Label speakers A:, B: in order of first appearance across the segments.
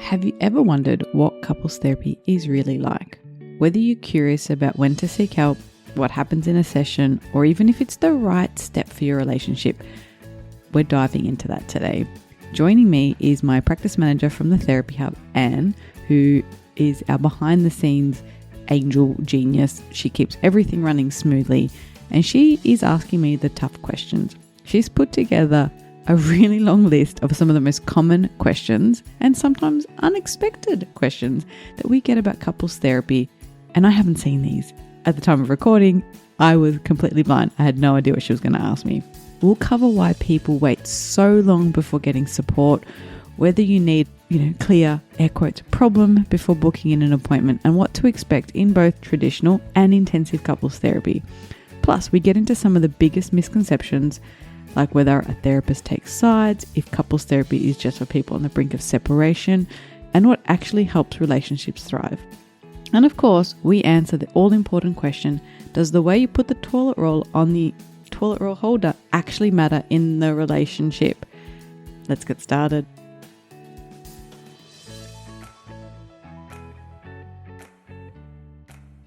A: Have you ever wondered what couples therapy is really like? Whether you're curious about when to seek help, what happens in a session, or even if it's the right step for your relationship, we're diving into that today. Joining me is my practice manager from the Therapy Hub, Anne, who is our behind the scenes angel genius. She keeps everything running smoothly and she is asking me the tough questions. She's put together a really long list of some of the most common questions and sometimes unexpected questions that we get about couples therapy. And I haven't seen these. At the time of recording, I was completely blind. I had no idea what she was going to ask me. We'll cover why people wait so long before getting support, whether you need, clear, air quotes, problem before booking in an appointment, and what to expect in both traditional and intensive couples therapy. Plus, we get into some of the biggest misconceptions, like whether a therapist takes sides, if couples therapy is just for people on the brink of separation, and what actually helps relationships thrive. And of course, we answer the all-important question, does the way you put the toilet roll on the toilet roll holder actually matter in the relationship? Let's get started.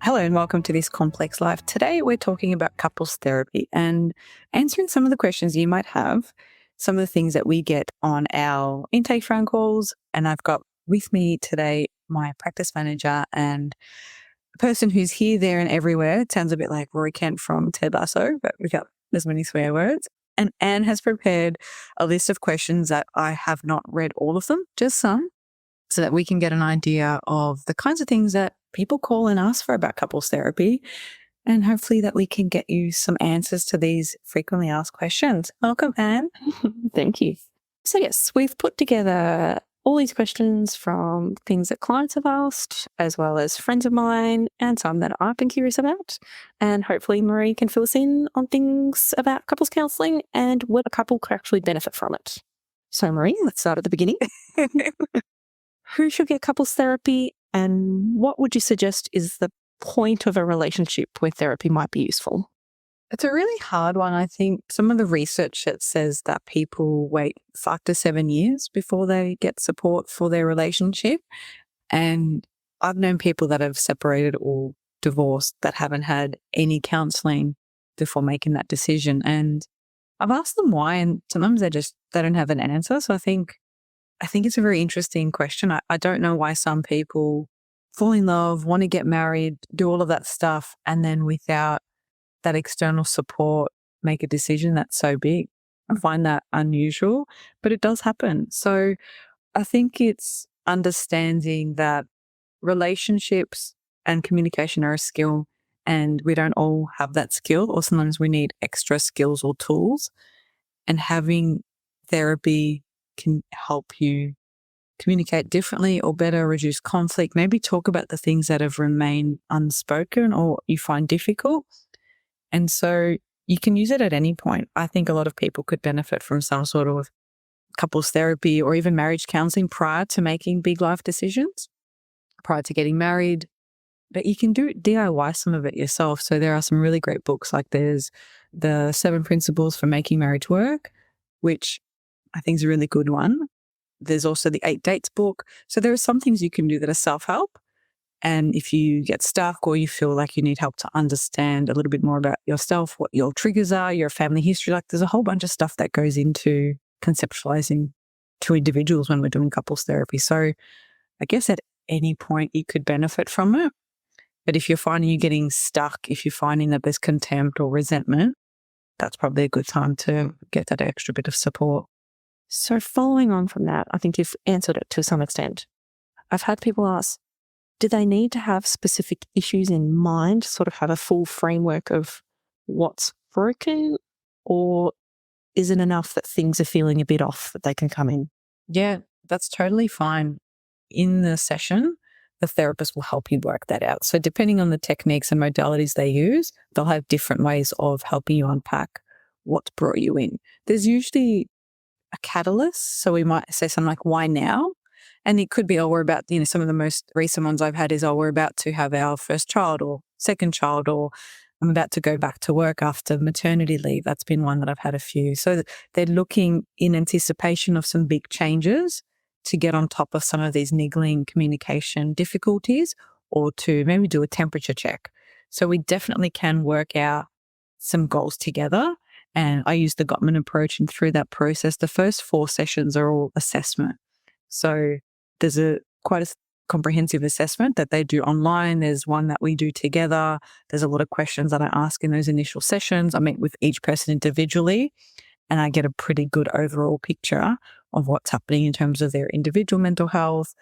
A: Hello and welcome to This Complex Life. Today we're talking about couples therapy and answering some of the questions you might have, some of the things that we get on our intake phone calls. And I've got with me today my practice manager and a person who's here, there and everywhere. It sounds a bit like Rory Kent from Ted Lasso, but we got as many swear words. And Anne has prepared a list of questions that I have not read all of them, just some, so that we can get an idea of the kinds of things that people call and ask for about couples therapy, and hopefully that we can get you some answers to these frequently asked questions. Welcome, Anne.
B: Thank you. So yes, we've put together all these questions from things that clients have asked, as well as friends of mine, and some that I've been curious about. And hopefully Marie can fill us in on things about couples counselling and what a couple could actually benefit from it. So Marie, let's start at the beginning. Who should get couples therapy, and what would you suggest is the point of a relationship where therapy might be useful?
A: It's a really hard one. I think some of the research that says that people wait 5 to 7 years before they get support for their relationship. And I've known people that have separated or divorced that haven't had any counselling before making that decision. And I've asked them why, and sometimes they don't have an answer. So I think it's a very interesting question. I don't know why some people fall in love, want to get married, do all of that stuff, and then without that external support, make a decision that's so big. I find that unusual, but it does happen. So I think it's understanding that relationships and communication are a skill, and we don't all have that skill, or sometimes we need extra skills or tools, and having therapy can help you communicate differently or better, reduce conflict, maybe talk about the things that have remained unspoken or you find difficult. And so you can use it at any point. I think a lot of people could benefit from some sort of couples therapy or even marriage counseling prior to making big life decisions, prior to getting married. But you can DIY some of it yourself. So there are some really great books, like there's the 7 Principles for Making Marriage Work, which I think is a really good one. There's also the 8 Dates book. So there are some things you can do that are self-help. And if you get stuck or you feel like you need help to understand a little bit more about yourself, what your triggers are, your family history, like there's a whole bunch of stuff that goes into conceptualizing two individuals when we're doing couples therapy. So I guess at any point you could benefit from it. But if you're finding you're getting stuck, if you're finding that there's contempt or resentment, that's probably a good time to get that extra bit of support.
B: So following on from that, I think you've answered it to some extent. I've had people ask, do they need to have specific issues in mind, sort of have a full framework of what's broken, or is it enough that things are feeling a bit off that they can come in?
A: Yeah, that's totally fine. In the session, the therapist will help you work that out. So depending on the techniques and modalities they use, they'll have different ways of helping you unpack what's brought you in. There's usually a catalyst. So we might say something like, why now? And it could be, we're about, some of the most recent ones I've had is, we're about to have our first child or second child, or I'm about to go back to work after maternity leave. That's been one that I've had a few. So they're looking in anticipation of some big changes to get on top of some of these niggling communication difficulties, or to maybe do a temperature check. So we definitely can work out some goals together. And I use the Gottman approach, and through that process, the first 4 sessions are all assessment. So there's quite a comprehensive assessment that they do online. There's one that we do together. There's a lot of questions that I ask in those initial sessions. I meet with each person individually, and I get a pretty good overall picture of what's happening in terms of their individual mental health,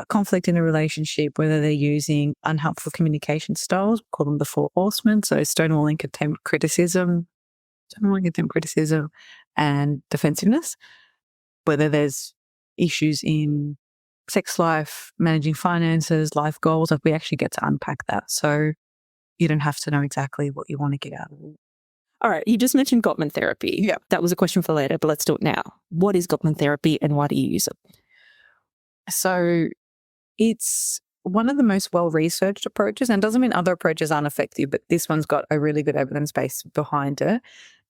A: conflict in a relationship, whether they're using unhelpful communication styles, we call them the 4 horsemen. So stonewalling, contempt, criticism, and defensiveness, whether there's issues in sex life, managing finances, life goals, like we actually get to unpack that. So you don't have to know exactly what you want to get out of it.
B: All right, you just mentioned Gottman therapy.
A: Yeah.
B: That was a question for later, but let's do it now. What is Gottman therapy and why do you use it?
A: So it's one of the most well-researched approaches, and doesn't mean other approaches aren't effective, but this one's got a really good evidence base behind it.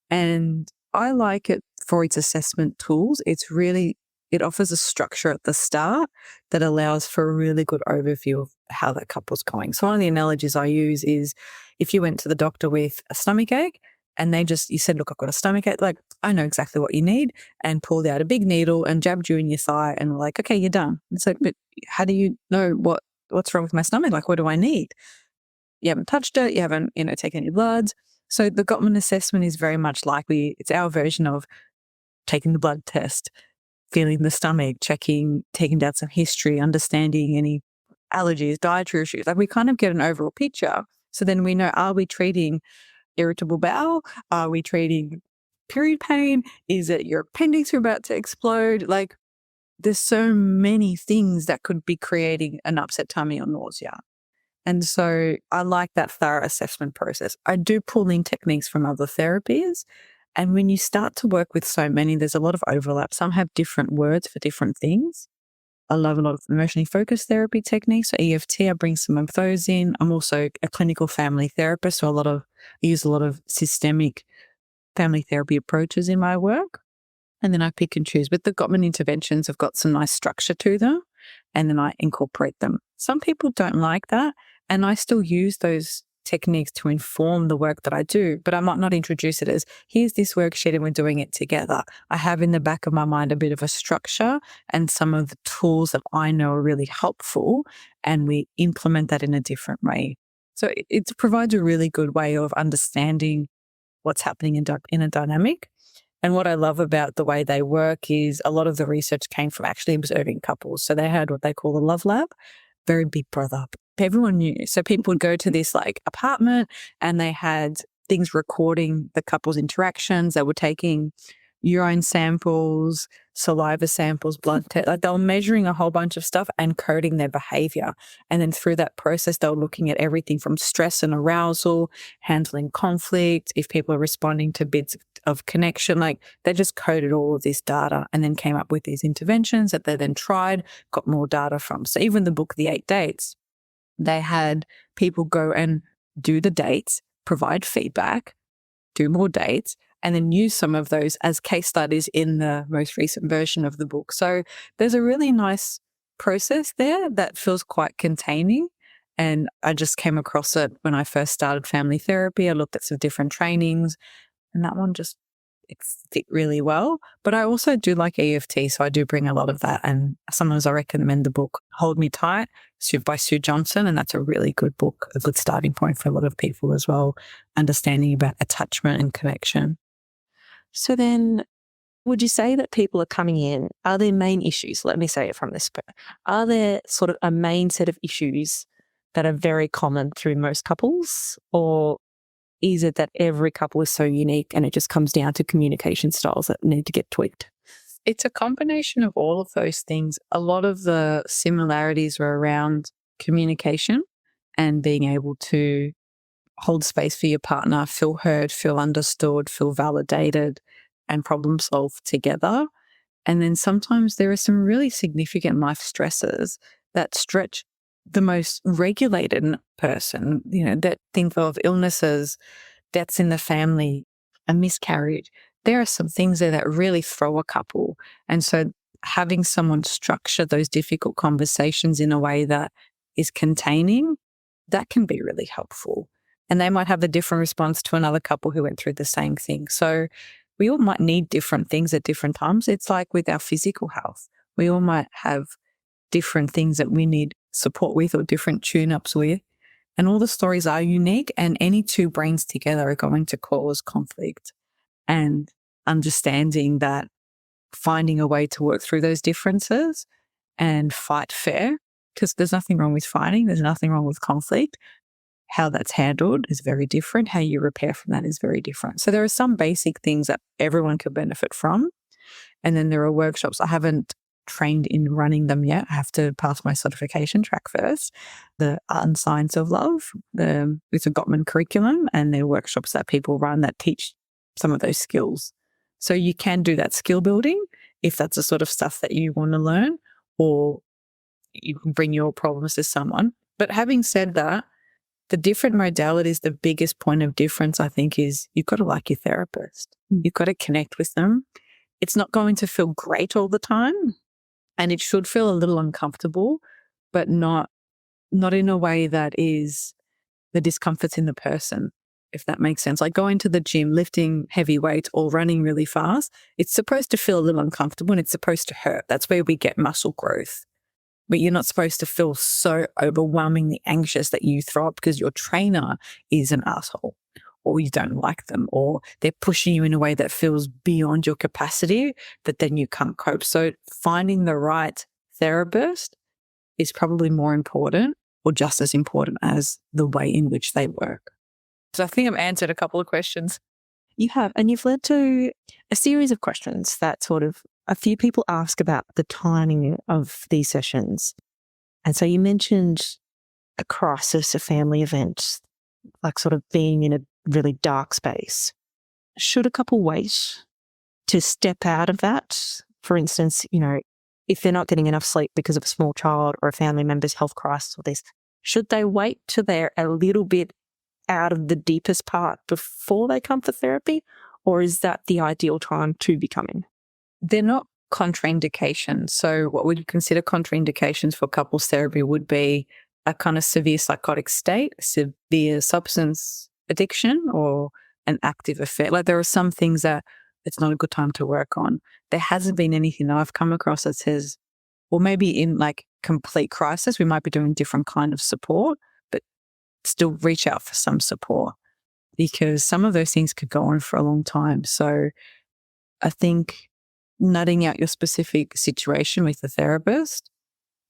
A: And I like it for its assessment tools. It offers a structure at the start that allows for a really good overview of how that couple's going. So one of the analogies I use is if you went to the doctor with a stomach ache and you said, look, I've got a stomach ache, like, I know exactly what you need, and pulled out a big needle and jabbed you in your thigh and were like, okay, you're done. It's like, but how do you know what's wrong with my stomach? Like, what do I need? You haven't touched it. You haven't, taken any bloods. So the Gottman assessment is very much like it's our version of taking the blood test, feeling the stomach, taking down some history, understanding any allergies, dietary issues. Like we kind of get an overall picture. So then we know, are we treating irritable bowel? Are we treating period pain? Is it your appendix are about to explode? Like there's so many things that could be creating an upset tummy or nausea. And so I like that thorough assessment process. I do pull in techniques from other therapies. And when you start to work with so many, there's a lot of overlap. Some have different words for different things. I love a lot of emotionally focused therapy techniques. So EFT, I bring some of those in. I'm also a clinical family therapist. So I use a lot of systemic family therapy approaches in my work. And then I pick and choose. But the Gottman interventions have got some nice structure to them. And then I incorporate them. Some people don't like that. And I still use those techniques to inform the work that I do, but I might not introduce it as, here's this worksheet and we're doing it together. I have in the back of my mind a bit of a structure and some of the tools that I know are really helpful, and we implement that in a different way. So it provides a really good way of understanding what's happening in a dynamic. And what I love about the way they work is a lot of the research came from actually observing couples. So they had what they call a love lab, very Big Brother. Everyone knew. So people would go to this like apartment and they had things recording the couple's interactions. They were taking urine samples, saliva samples, blood tests. Like they were measuring a whole bunch of stuff and coding their behavior. And then through that process, they were looking at everything from stress and arousal, handling conflict, if people are responding to bits of connection. Like they just coded all of this data and then came up with these interventions that they then tried, got more data from. So even the book, The 8 Dates, they had people go and do the dates, provide feedback, do more dates, and then use some of those as case studies in the most recent version of the book. So there's a really nice process there that feels quite containing. And I just came across it when I first started family therapy. I looked at some different trainings, and that one just it fit really well. But I also do like EFT, so I do bring a lot of that. And sometimes I recommend the book Hold Me Tight by Sue Johnson, and that's a really good book, a good starting point for a lot of people as well, understanding about attachment and connection.
B: So then would you say that people are coming in, are there main issues? Let me say it from this point. Are there sort of a main set of issues that are very common through most couples, or is it that every couple is so unique and it just comes down to communication styles that need to get tweaked?
A: It's a combination of all of those things. A lot of the similarities were around communication and being able to hold space for your partner, feel heard, feel understood, feel validated, and problem solve together. And then sometimes there are some really significant life stresses that stretch the most regulated person, that think of illnesses, deaths in the family, a miscarriage. There are some things there that really throw a couple. And so having someone structure those difficult conversations in a way that is containing, that can be really helpful. And they might have a different response to another couple who went through the same thing. So we all might need different things at different times. It's like with our physical health. We all might have different things that we need support with or different tune-ups with. And all the stories are unique, and any two brains together are going to cause conflict. And understanding that, finding a way to work through those differences and fight fair, because there's nothing wrong with fighting, there's nothing wrong with conflict. How that's handled is very different. How you repair from that is very different. So there are some basic things that everyone could benefit from. And then there are workshops. I haven't trained in running them yet. I have to pass my certification track first. The Art and Science of Love, it's a Gottman curriculum, and there are workshops that people run that teach some of those skills. So you can do that skill building if that's the sort of stuff that you want to learn, or you can bring your problems to someone. But having said that, the different modalities, the biggest point of difference, I think, is you've got to like your therapist. You've got to connect with them. It's not going to feel great all the time, and it should feel a little uncomfortable, but not in a way that is the discomfort's in the person, if that makes sense. Like going to the gym, lifting heavy weights or running really fast, it's supposed to feel a little uncomfortable and it's supposed to hurt. That's where we get muscle growth. But you're not supposed to feel so overwhelmingly anxious that you throw up because your trainer is an asshole, or you don't like them, or they're pushing you in a way that feels beyond your capacity, that then you can't cope. So finding the right therapist is probably more important, or just as important, as the way in which they work. So I think I've answered a couple of questions.
B: You have, and you've led to a series of questions that sort of a few people ask about the timing of these sessions. And so you mentioned a crisis, a family event, like sort of being in a really dark space. Should a couple wait to step out of that? For instance, if they're not getting enough sleep because of a small child or a family member's health crisis or this, should they wait till they're a little bit out of the deepest part before they come for therapy? Or is that the ideal time to be coming?
A: They're not contraindications. So what we'd consider contraindications for couples therapy would be a kind of severe psychotic state, severe substance addiction, or an active affair. Like there are some things that it's not a good time to work on. There hasn't been anything that I've come across that says, well, maybe in like complete crisis, we might be doing different kind of support, but still reach out for some support, because some of those things could go on for a long time. So I think nutting out your specific situation with the therapist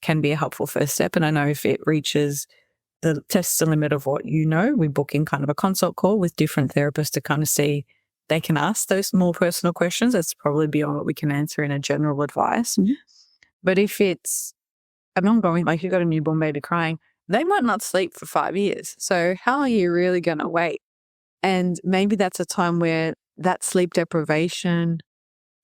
A: can be a helpful first step. And I know if it reaches the tests the limit of what we book in kind of a consult call with different therapists to kind of see, they can ask those more personal questions. That's probably beyond what we can answer in a general advice.
B: Mm-hmm.
A: But if it's an ongoing, like you've got a newborn baby crying, they might not sleep for 5 years. So how are you really going to wait? And maybe that's a time where that sleep deprivation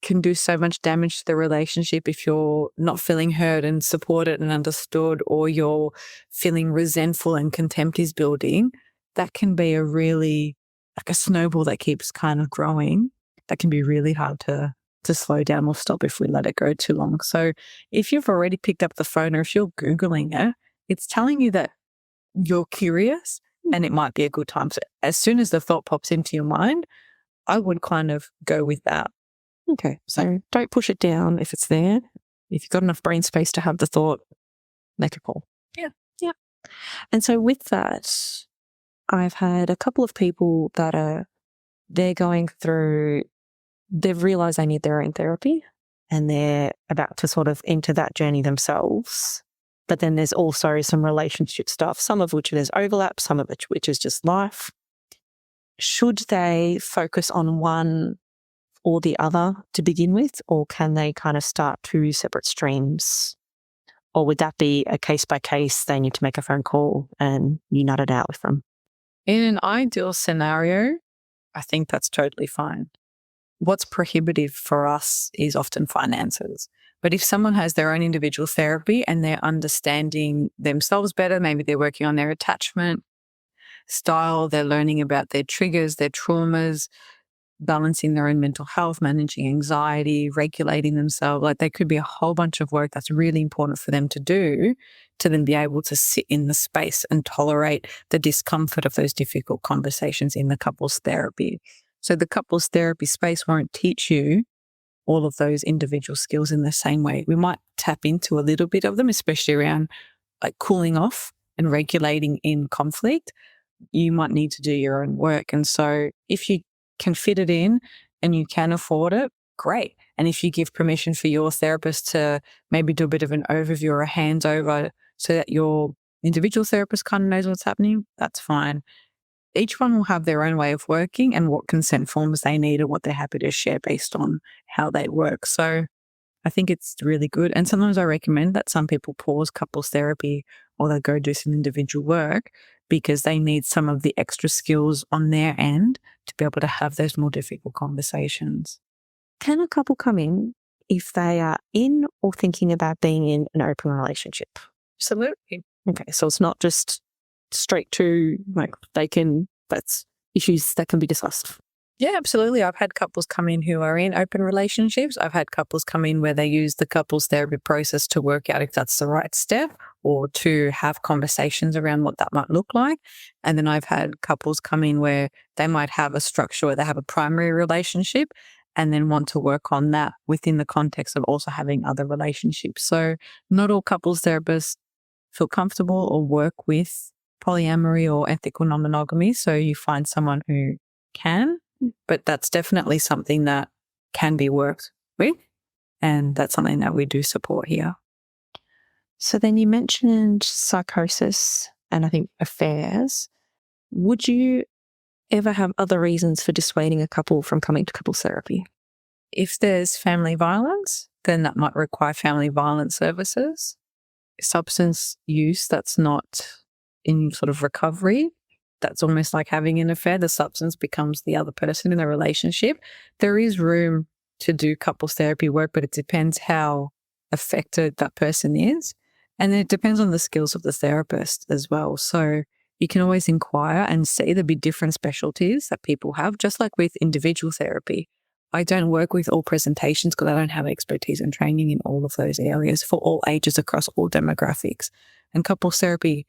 A: can do so much damage to the relationship if you're not feeling heard and supported and understood, or you're feeling resentful and contempt is building. That can be a really, like a snowball that keeps kind of growing. That can be really hard to slow down or stop if we let it go too long. So if you've already picked up the phone, or if you're Googling it, it's telling you that you're curious and it might be a good time. So as soon as the thought pops into your mind, I would kind of go with that.
B: Okay. So don't push it down if it's there. If you've got enough brain space to have the thought, make a call.
A: Yeah.
B: Yeah. And so with that, I've had a couple of people that they're going through, they've realized they need their own therapy and they're about to sort of enter that journey themselves. But then there's also some relationship stuff, some of which there's overlap, some of which is just life. Should they focus on one or the other to begin with, or can they kind of start two separate streams? Or would that be a case by case, they need to make a phone call and you nut it out with them?
A: In an ideal scenario, I think that's totally fine. What's prohibitive for us is often finances. But if someone has their own individual therapy and they're understanding themselves better, maybe they're working on their attachment style, they're learning about their triggers, their traumas, balancing their own mental health, managing anxiety, regulating themselves. Like there could be a whole bunch of work that's really important for them to do to then be able to sit in the space and tolerate the discomfort of those difficult conversations in the couples therapy. So the couples therapy space won't teach you all of those individual skills in the same way. We might tap into a little bit of them, especially around like cooling off and regulating in conflict. You might need to do your own work. And so if you can fit it in and you can afford it, great. And if you give permission for your therapist to maybe do a bit of an overview or a handover so that your individual therapist kind of knows what's happening, that's fine. Each one will have their own way of working and what consent forms they need and what they're happy to share based on how they work. So I think it's really good. And sometimes I recommend that some people pause couples therapy or they go do some individual work because they need some of the extra skills on their end to be able to have those more difficult conversations.
B: Can a couple come in if they are in or thinking about being in an open relationship?
A: Absolutely.
B: Okay, so it's not just straight to like that's issues that can be discussed.
A: Yeah, absolutely. I've had couples come in who are in open relationships. I've had couples come in where they use the couples therapy process to work out if that's the right step or to have conversations around what that might look like. And then I've had couples come in where they might have a structure where they have a primary relationship and then want to work on that within the context of also having other relationships. So not all couples therapists feel comfortable or work with polyamory or ethical non-monogamy. So you find someone who can, but that's definitely something that can be worked with. And that's something that we do support here.
B: So then you mentioned psychosis and I think affairs. Would you ever have other reasons for dissuading a couple from coming to couples therapy?
A: If there's family violence, then that might require family violence services. Substance use that's not in sort of recovery, that's almost like having an affair. The substance becomes the other person in the relationship. There is room to do couples therapy work, but it depends how affected that person is. And it depends on the skills of the therapist as well. So you can always inquire and see there'll be different specialties that people have, just like with individual therapy. I don't work with all presentations because I don't have expertise and training in all of those areas for all ages across all demographics. And couples therapy,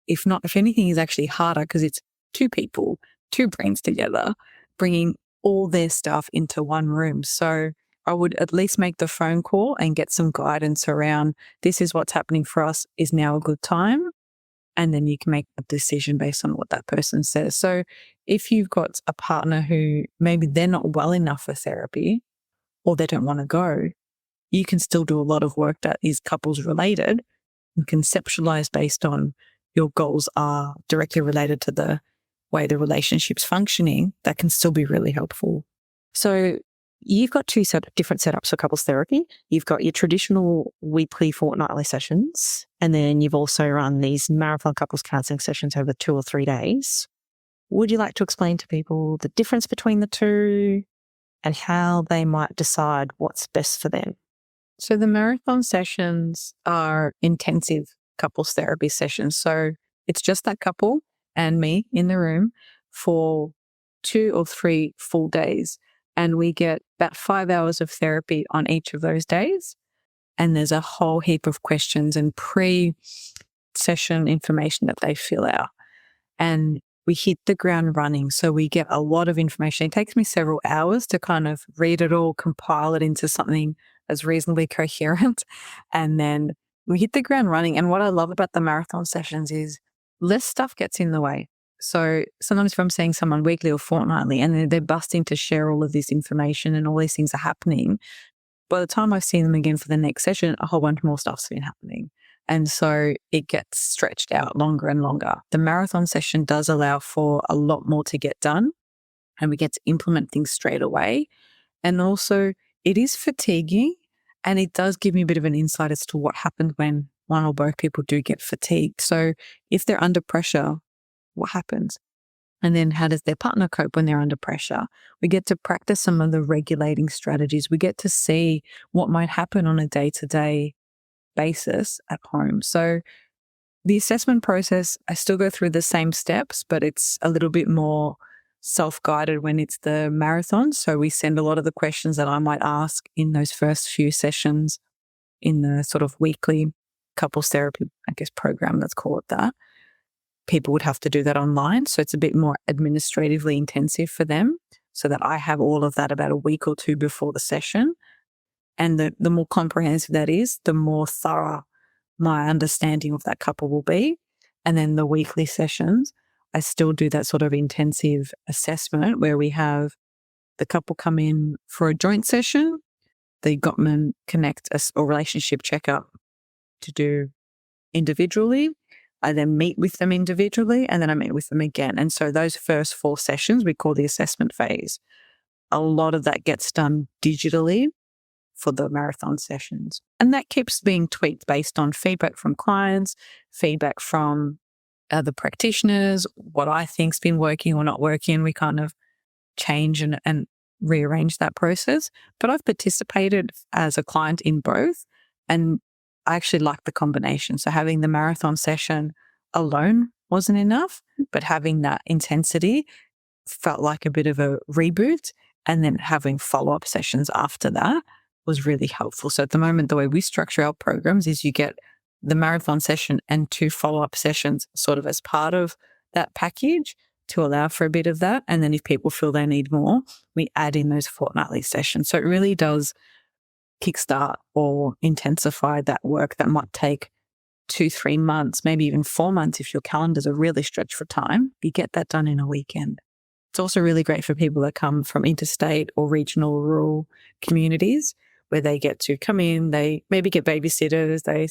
A: if anything, is actually harder because it's two people, two brains together, bringing all their stuff into one room. So I would at least make the phone call and get some guidance around this is what's happening for us. Is now a good time? And then you can make a decision based on what that person says. So if you've got a partner who maybe they're not well enough for therapy or they don't want to go, you can still do a lot of work that is couples related and conceptualize based on your goals are directly related to the way the relationship's functioning. That can still be really helpful.
B: So you've got two different setups for couples therapy. You've got your traditional weekly, fortnightly sessions, and then you've also run these marathon couples counselling sessions over 2 or 3 days. Would you like to explain to people the difference between the two and how they might decide what's best for them?
A: So the marathon sessions are intensive couples therapy sessions. So it's just that couple and me in the room for 2 or 3 full days. And we get about 5 hours of therapy on each of those days. And there's a whole heap of questions and pre-session information that they fill out. And we hit the ground running. So we get a lot of information. It takes me several hours to kind of read it all, compile it into something as reasonably coherent. And then we hit the ground running. And what I love about the marathon sessions is less stuff gets in the way. So sometimes if I'm seeing someone weekly or fortnightly and they're busting to share all of this information and all these things are happening, by the time I see them again for the next session, a whole bunch more stuff's been happening. And so it gets stretched out longer and longer. The marathon session does allow for a lot more to get done and we get to implement things straight away. And also it is fatiguing and it does give me a bit of an insight as to what happens when one or both people do get fatigued. So if they're under pressure, what happens? And then how does their partner cope when they're under pressure? We get to practice some of the regulating strategies. We get to see what might happen on a day-to-day basis at home. So the assessment process, I still go through the same steps, but it's a little bit more self-guided when it's the marathon. So we send a lot of the questions that I might ask in those first few sessions in the sort of weekly couples therapy, I guess, program, let's call it that. People would have to do that online. So it's a bit more administratively intensive for them, so that I have all of that about a week or two before the session. And the more comprehensive that is, the more thorough my understanding of that couple will be. And then the weekly sessions, I still do that sort of intensive assessment where we have the couple come in for a joint session, the Gottman Connect or relationship checkup to do individually. I then meet with them individually, and then I meet with them again. And so those first 4 sessions we call the assessment phase. A lot of that gets done digitally for the marathon sessions. And that keeps being tweaked based on feedback from clients, feedback from other practitioners, what I think's been working or not working. We kind of change and rearrange that process. But I've participated as a client in both, and I actually like the combination. So having the marathon session alone wasn't enough, but having that intensity felt like a bit of a reboot. And then having follow-up sessions after that was really helpful. So at the moment, the way we structure our programs is you get the marathon session and 2 follow-up sessions sort of as part of that package to allow for a bit of that. And then if people feel they need more, we add in those fortnightly sessions. So it really does kickstart or intensify that work that might take 2-3 months, maybe even 4 months if your calendars are really stretched for time. You get that done in a weekend. It's also really great for people that come from interstate or regional rural communities where they get to come in, they maybe get babysitters, they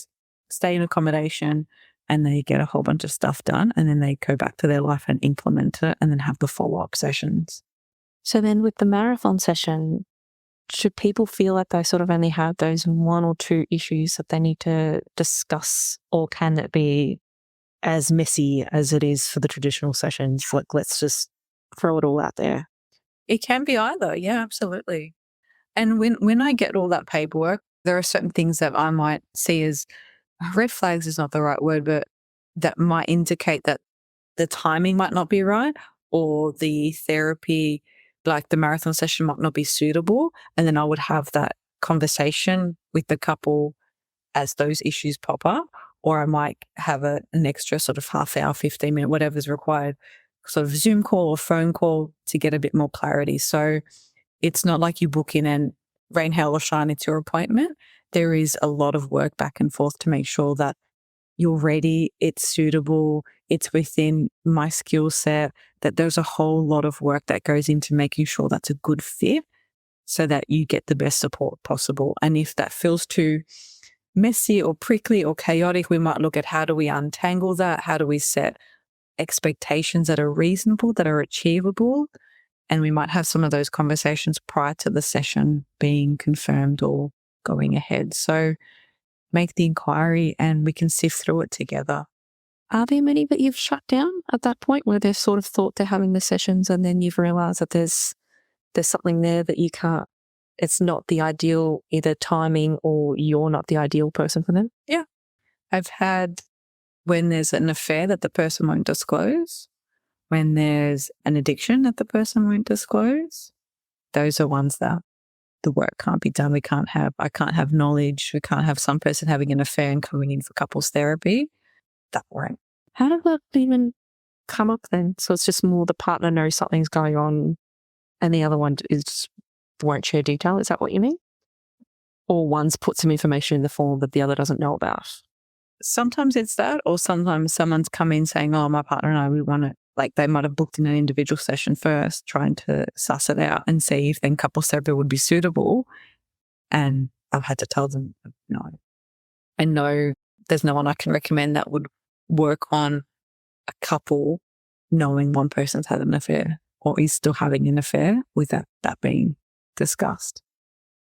A: stay in accommodation, and they get a whole bunch of stuff done, and then they go back to their life and implement it and then have the follow-up sessions.
B: So then with the marathon session, should people feel like they sort of only have those 1 or 2 issues that they need to discuss, or can it be as messy as it is for the traditional sessions? Like, let's just throw it all out there.
A: It can be either. Yeah, absolutely. And when I get all that paperwork, there are certain things that I might see as red flags is not the right word, but that might indicate that the timing might not be right, or the therapy, like the marathon session, might not be suitable. And then I would have that conversation with the couple as those issues pop up, or I might have an extra sort of half hour, 15-minute, whatever's required, sort of Zoom call or phone call to get a bit more clarity. So it's not like you book in and rain, hail or shine, it's your appointment. There is a lot of work back and forth to make sure that you're ready, it's suitable, it's within my skill set, that there's a whole lot of work that goes into making sure that's a good fit so that you get the best support possible. And if that feels too messy or prickly or chaotic, we might look at how do we untangle that? How do we set expectations that are reasonable, that are achievable? And we might have some of those conversations prior to the session being confirmed or going ahead. So make the inquiry and we can sift through it together.
B: Are there many that you've shut down at that point where they've sort of thought they're having the sessions and then you've realised that there's something there that you can't, it's not the ideal either timing or you're not the ideal person for them?
A: Yeah. I've had when there's an affair that the person won't disclose, when there's an addiction that the person won't disclose. Those are ones that the work can't be done. I can't have knowledge. We can't have some person having an affair and coming in for couples therapy. That won't.
B: How did that even come up then? So it's just more the partner knows something's going on and the other one won't share detail. Is that what you mean? Or one's put some information in the form that the other doesn't know about?
A: Sometimes it's that, or sometimes someone's come in saying, oh, my partner and I, we want to, like they might have booked in an individual session first, trying to suss it out and see if then couples therapy would be suitable. And I've had to tell them, no. I know there's no one I can recommend that would work on a couple knowing one person's had an affair or is still having an affair without that being discussed.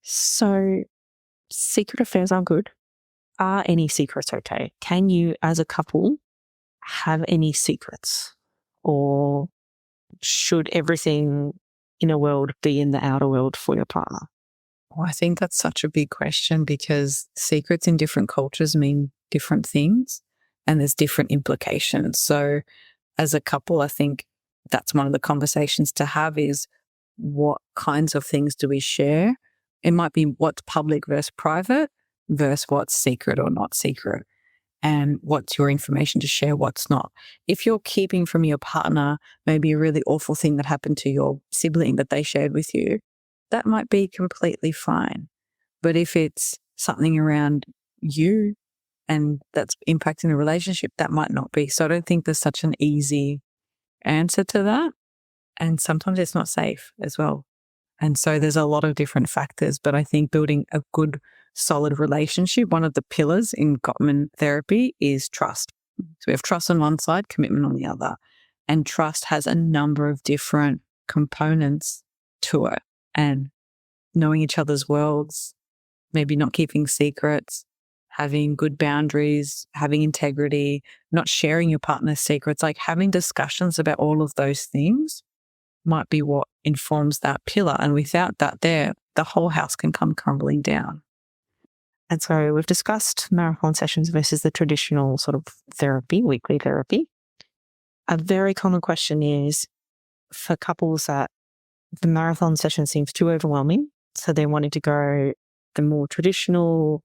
B: So secret affairs are good. Are any secrets okay? Can you, as a couple, have any secrets? Or should everything inner world be in the outer world for your partner?
A: Well, I think that's such a big question because secrets in different cultures mean different things and there's different implications. So as a couple, I think that's one of the conversations to have is what kinds of things do we share? It might be what's public versus private versus what's secret or not secret. And what's your information to share, what's not. If you're keeping from your partner maybe a really awful thing that happened to your sibling that they shared with you, that might be completely fine. But if it's something around you and that's impacting the relationship, that might not be. So I don't think there's such an easy answer to that. And sometimes it's not safe as well. And so there's a lot of different factors, but I think building a good, solid relationship, one of the pillars in Gottman therapy is trust. So we have trust on one side, commitment on the other. And trust has a number of different components to it. And knowing each other's worlds, maybe not keeping secrets, having good boundaries, having integrity, not sharing your partner's secrets, like having discussions about all of those things might be what informs that pillar. And without that there, the whole house can come crumbling down.
B: And so we've discussed marathon sessions versus the traditional sort of therapy, weekly therapy. A very common question is for couples that the marathon session seems too overwhelming. So they wanted to go the more traditional,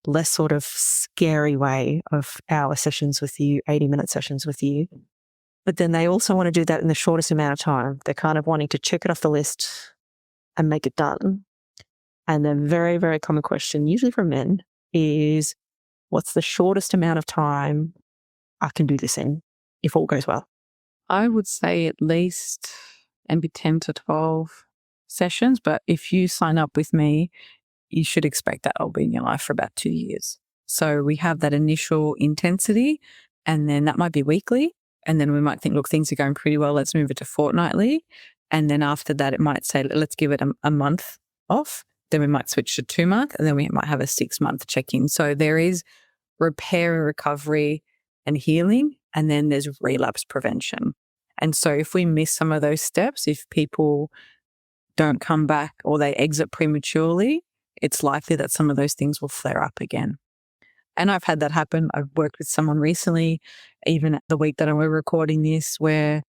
B: less sort of scary way of hour sessions with you, 80-minute sessions with you. But then they also want to do that in the shortest amount of time. They're kind of wanting to check it off the list and make it done. And the very, very common question, usually from men, is what's the shortest amount of time I can do this in if all goes well?
A: I would say at least maybe 10 to 12 sessions. But if you sign up with me, you should expect that I'll be in your life for about 2 years. So we have that initial intensity, and then that might be weekly. And then we might think, look, things are going pretty well. Let's move it to fortnightly. And then after that, it might say, let's give it a month off. Then we might switch to 2 month, and then we might have a 6-month check-in. So there is repair and recovery and healing, and then there's relapse prevention. And so if we miss some of those steps, if people don't come back or they exit prematurely, it's likely that some of those things will flare up again. And I've had that happen. I've worked with someone recently, even the week that we're recording this, where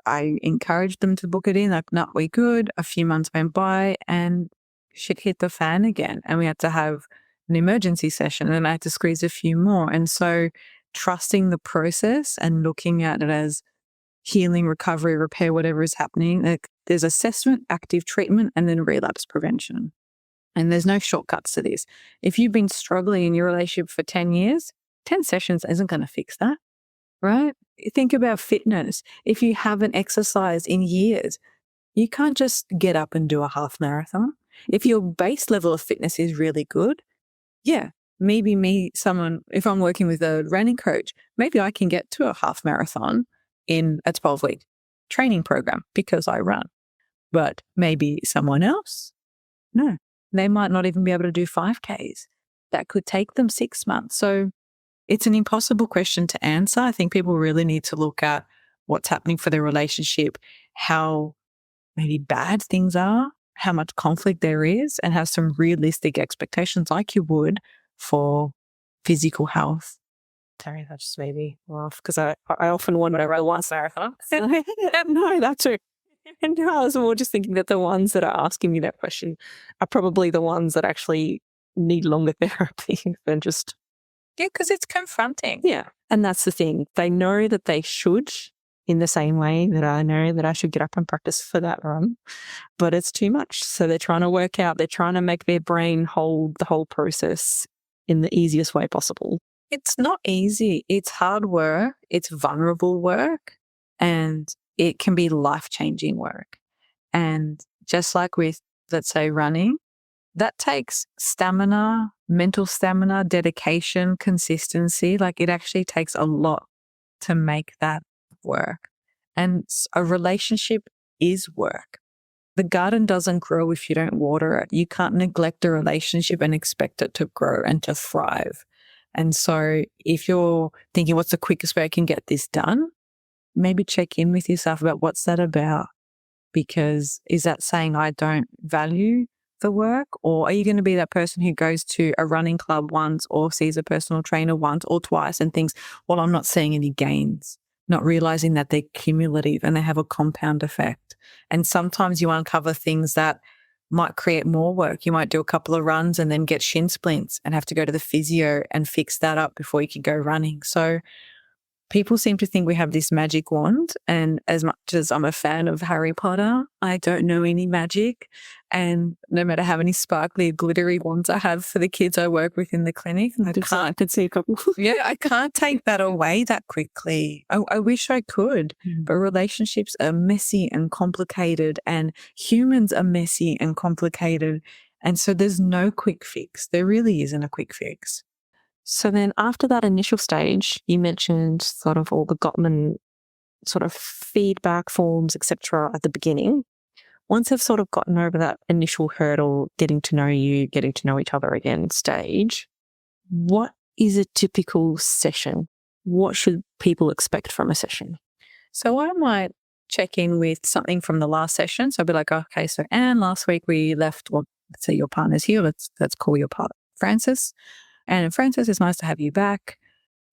A: I encouraged them to book it in. Like, no, we're good. A few months went by and shit hit the fan again. And we had to have an emergency session, and I had to squeeze a few more. And so trusting the process and looking at it as healing, recovery, repair, whatever is happening, like there's assessment, active treatment, and then relapse prevention. And there's no shortcuts to this. If you've been struggling in your relationship for 10 years, 10 sessions isn't going to fix that, right? Think about fitness. If you haven't exercised in years, you can't just get up and do a half marathon. If your base level of fitness is really good, yeah, maybe if I'm working with a running coach, maybe I can get to a half marathon in a 12-week training program because I run. But maybe someone else, no. They might not even be able to do 5Ks. That could take them 6 months. So it's an impossible question to answer. I think people really need to look at what's happening for their relationship, how maybe bad things are, how much conflict there is, and have some realistic expectations like you would for physical health.
B: Sorry, that just made me laugh because I often wonder whenever I want marathon. No, that's true. And I was more just thinking that the ones that are asking me that question are probably the ones that actually need longer therapy than just...
A: Yeah, because it's confronting.
B: Yeah. And that's the thing. They know that they should, in the same way that I know that I should get up and practice for that run, but it's too much. So they're trying to work out, they're trying to make their brain hold the whole process in the easiest way possible.
A: It's not easy. It's hard work. It's vulnerable work. And it can be life-changing work. And just like with, let's say, running, that takes stamina, mental stamina, dedication, consistency. Like it actually takes a lot to make that work. And a relationship is work. The garden doesn't grow if you don't water it. You can't neglect a relationship and expect it to grow and to thrive. And so if you're thinking, what's the quickest way I can get this done? Maybe check in with yourself about what's that about? Because is that saying I don't value the work? Or are you going to be that person who goes to a running club once or sees a personal trainer once or twice and thinks, well, I'm not seeing any gains. not realizing that they're cumulative and they have a compound effect. And sometimes you uncover things that might create more work. You might do a couple of runs and then get shin splints and have to go to the physio and fix that up before you can go running. So people seem to think we have this magic wand. And as much as I'm a fan of Harry Potter, I don't know any magic. And no matter how many sparkly, glittery wands I have for the kids I work with in the clinic,
B: I could see a couple.
A: I can't take that away that quickly. I wish I could, but relationships are messy and complicated, and humans are messy and complicated. And so there's no quick fix. There really isn't a quick fix.
B: So then after that initial stage, you mentioned sort of all the Gottman sort of feedback forms, etc. at the beginning. Once they've sort of gotten over that initial hurdle, getting to know you, getting to know each other again stage, what is a typical session? What should people expect from a session?
A: So I might check in with something from the last session. So I'll be like, okay, so Anne, last week we left, well, let's say your partner's here. Let's call your partner Frances. And Frances, it's nice to have you back.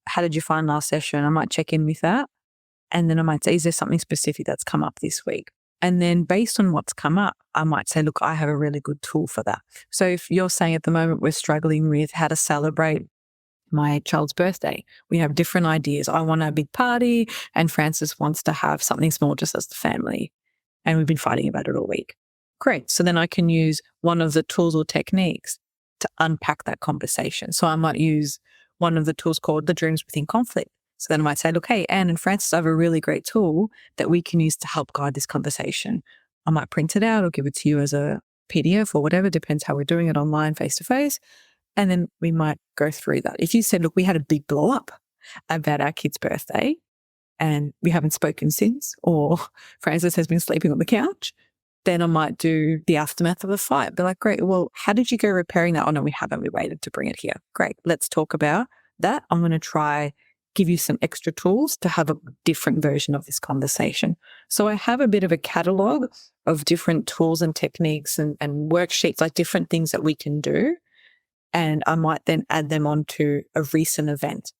A: How did you find last session? I might check in with that. And then I might say, is there something specific that's come up this week? And then based on what's come up, I might say, look, I have a really good tool for that. So if you're saying at the moment we're struggling with how to celebrate my child's birthday, we have different ideas. I want a big party and Frances wants to have something small just as the family. And we've been fighting about it all week. Great. So then I can use one of the tools or techniques to unpack that conversation. So I might use one of the tools called the Dreams Within Conflict. So then I might say, look, hey, Anne and Frances, I have a really great tool that we can use to help guide this conversation. I might print it out or give it to you as a PDF or whatever, depends how we're doing it online, face to face. And then we might go through that. If you said, look, we had a big blow up about our kid's birthday and we haven't spoken since, or Frances has been sleeping on the couch, then I might do the aftermath of the fight. Be like, great, well, how did you go repairing that? Oh, no, we haven't. We waited to bring it here. Great, let's talk about that. I'm going to try give you some extra tools to have a different version of this conversation. So I have a bit of a catalog of different tools and techniques and worksheets, like different things that we can do. And I might then add them onto a recent event.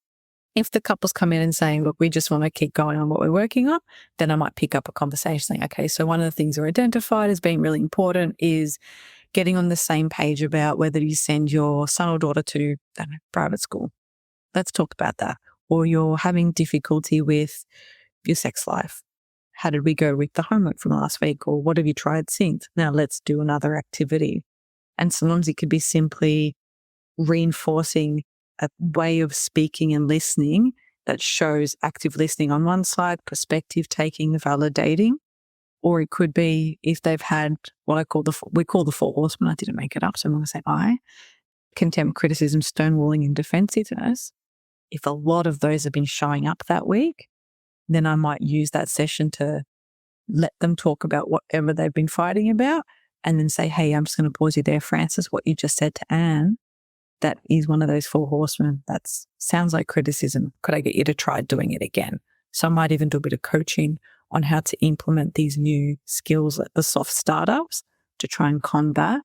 A: If the couples come in and saying, look, we just want to keep going on what we're working on, then I might pick up a conversation saying, okay, so one of the things we identified as being really important is getting on the same page about whether you send your son or daughter to private school. Let's talk about that. Or you're having difficulty with your sex life. How did we go with the homework from last week? Or what have you tried since? Now let's do another activity. And sometimes it could be simply reinforcing a way of speaking and listening that shows active listening on one side, perspective taking, validating, or it could be if they've had what we call the four horsemen. I didn't make it up, so I'm going to say contempt, criticism, stonewalling, and defensiveness. If a lot of those have been showing up that week, then I might use that session to let them talk about whatever they've been fighting about and then say, hey, I'm just going to pause you there, Frances, what you just said to Anne. That is one of those four horsemen. That sounds like criticism. Could I get you to try doing it again? So I might even do a bit of coaching on how to implement these new skills at the soft startups to try and combat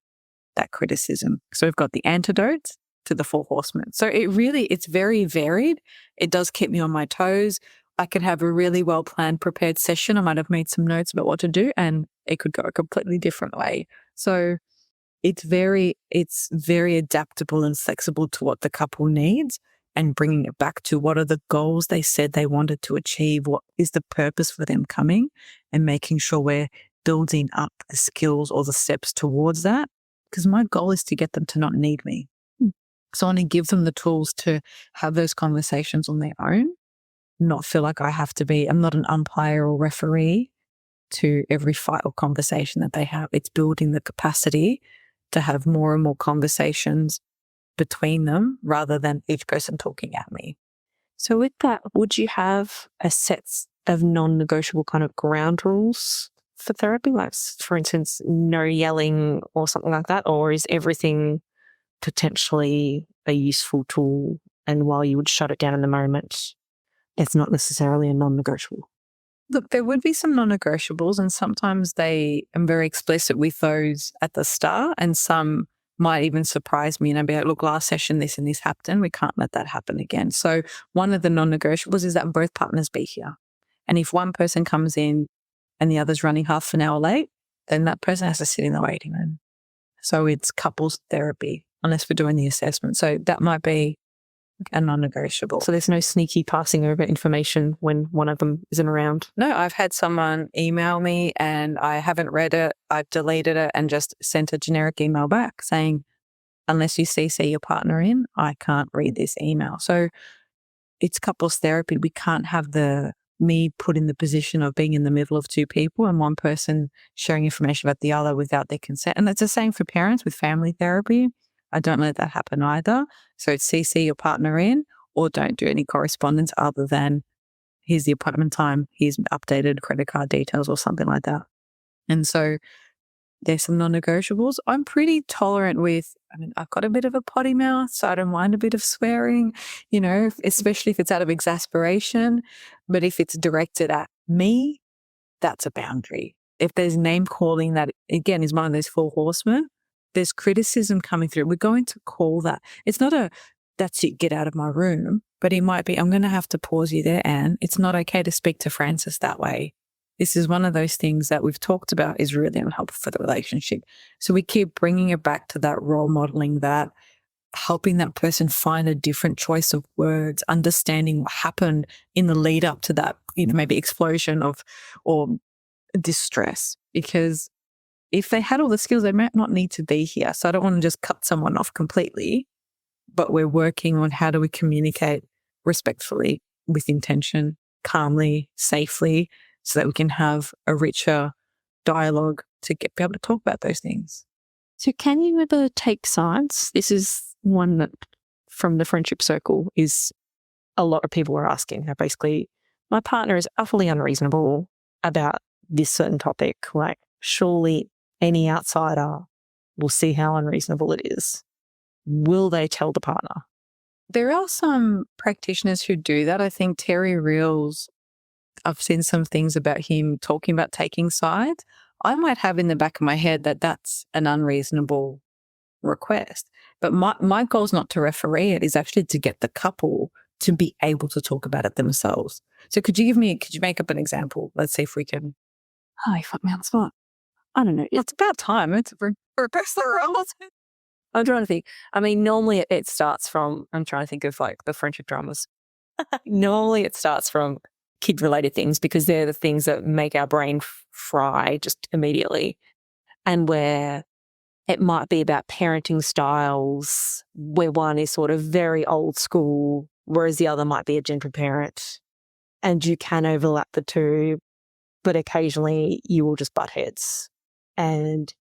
A: that criticism. So we've got the antidotes to the four horsemen. So it's very varied. It does keep me on my toes. I could have a really well planned, prepared session. I might have made some notes about what to do and it could go a completely different way. So it's very adaptable and flexible to what the couple needs and bringing it back to what are the goals they said they wanted to achieve, what is the purpose for them coming, and making sure we're building up the skills or the steps towards that. Because my goal is to get them to not need me. So I want to give them the tools to have those conversations on their own, not feel like I'm not an umpire or referee to every fight or conversation that they have. It's building the capacity to have more and more conversations between them rather than each person talking at me.
B: So with that, would you have a set of non-negotiable kind of ground rules for therapy? Like, for instance, no yelling or something like that? Or is everything potentially a useful tool and while you would shut it down in the moment, it's not necessarily a non-negotiable?
A: Look, there would be some non-negotiables and sometimes I'm very explicit with those at the start and some might even surprise me and I'd be like, look, last session this and this happened. We can't let that happen again. So one of the non-negotiables is that both partners be here. And if one person comes in and the other's running half an hour late, then that person has to sit in the waiting room. So it's couples therapy, unless we're doing the assessment. So that might be a non-negotiable.
B: So there's no sneaky passing over information when one of them isn't around.
A: No, I've had someone email me and I haven't read it. I've deleted it and just sent a generic email back saying, unless you CC your partner in, I can't read this email. So it's couples therapy. We can't have me put in the position of being in the middle of two people and one person sharing information about the other without their consent. And that's the same for parents with family therapy. I don't let that happen either. So it's CC your partner in, or don't do any correspondence other than here's the appointment time, here's updated credit card details or something like that. And so there's some non-negotiables. I'm pretty tolerant with, I've got a bit of a potty mouth, so I don't mind a bit of swearing, especially if it's out of exasperation. But if it's directed at me, that's a boundary. If there's name calling, that again is one of those four horsemen, there's criticism coming through. We're going to call that. It's not that's it, get out of my room. But it might be, I'm going to have to pause you there, Anne. It's not okay to speak to Francis that way. This is one of those things that we've talked about is really unhelpful for the relationship. So we keep bringing it back to that role modeling, that helping that person find a different choice of words, understanding what happened in the lead up to that, maybe explosion or distress. Because if they had all the skills, they might not need to be here. So I don't want to just cut someone off completely, but we're working on how do we communicate respectfully, with intention, calmly, safely, so that we can have a richer dialogue to be able to talk about those things.
B: So can you ever take sides? This is one that from the friendship circle is a lot of people are asking. Now, basically, my partner is utterly unreasonable about this certain topic. Like, surely any outsider will see how unreasonable it is. Will they tell the partner?
A: There are some practitioners who do that. I think Terry Reals, I've seen some things about him talking about taking sides. I might have in the back of my head that that's an unreasonable request. But my goal is not to referee it, is actually to get the couple to be able to talk about it themselves. So could you make up an example? Let's see if we can.
B: Oh, you fucked me on the spot. I don't know.
A: It's about time. It's reverse the roles.
B: I'm trying to think. Normally it starts from, I'm trying to think of like the friendship dramas. Normally it starts from kid-related things because they're the things that make our brain fry just immediately. And where it might be about parenting styles, where one is sort of very old school, whereas the other might be a gentle parent. And you can overlap the two, but occasionally you will just butt heads. And,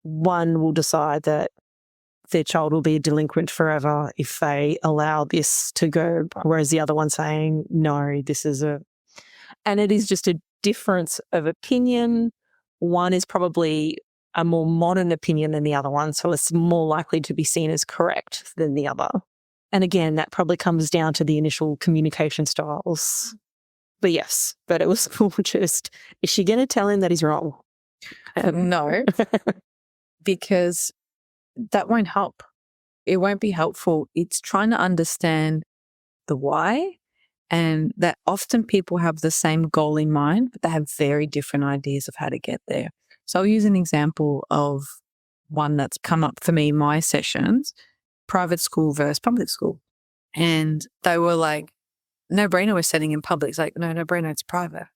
B: one will decide that their child will be a delinquent forever if they allow this to go, whereas the other one saying, no, this is and it is just a difference of opinion. One is probably a more modern opinion than the other one, so it's more likely to be seen as correct than the other. And again, that probably comes down to the initial communication styles. But yes, it was just, is she going to tell him that he's wrong?
A: No, because that won't help. It won't be helpful. It's trying to understand the why, and that often people have the same goal in mind, but they have very different ideas of how to get there. So I'll use an example of one that's come up for me in my sessions, private school versus public school. And they were like, no brainer we're setting in public. It's like, no brainer, it's private,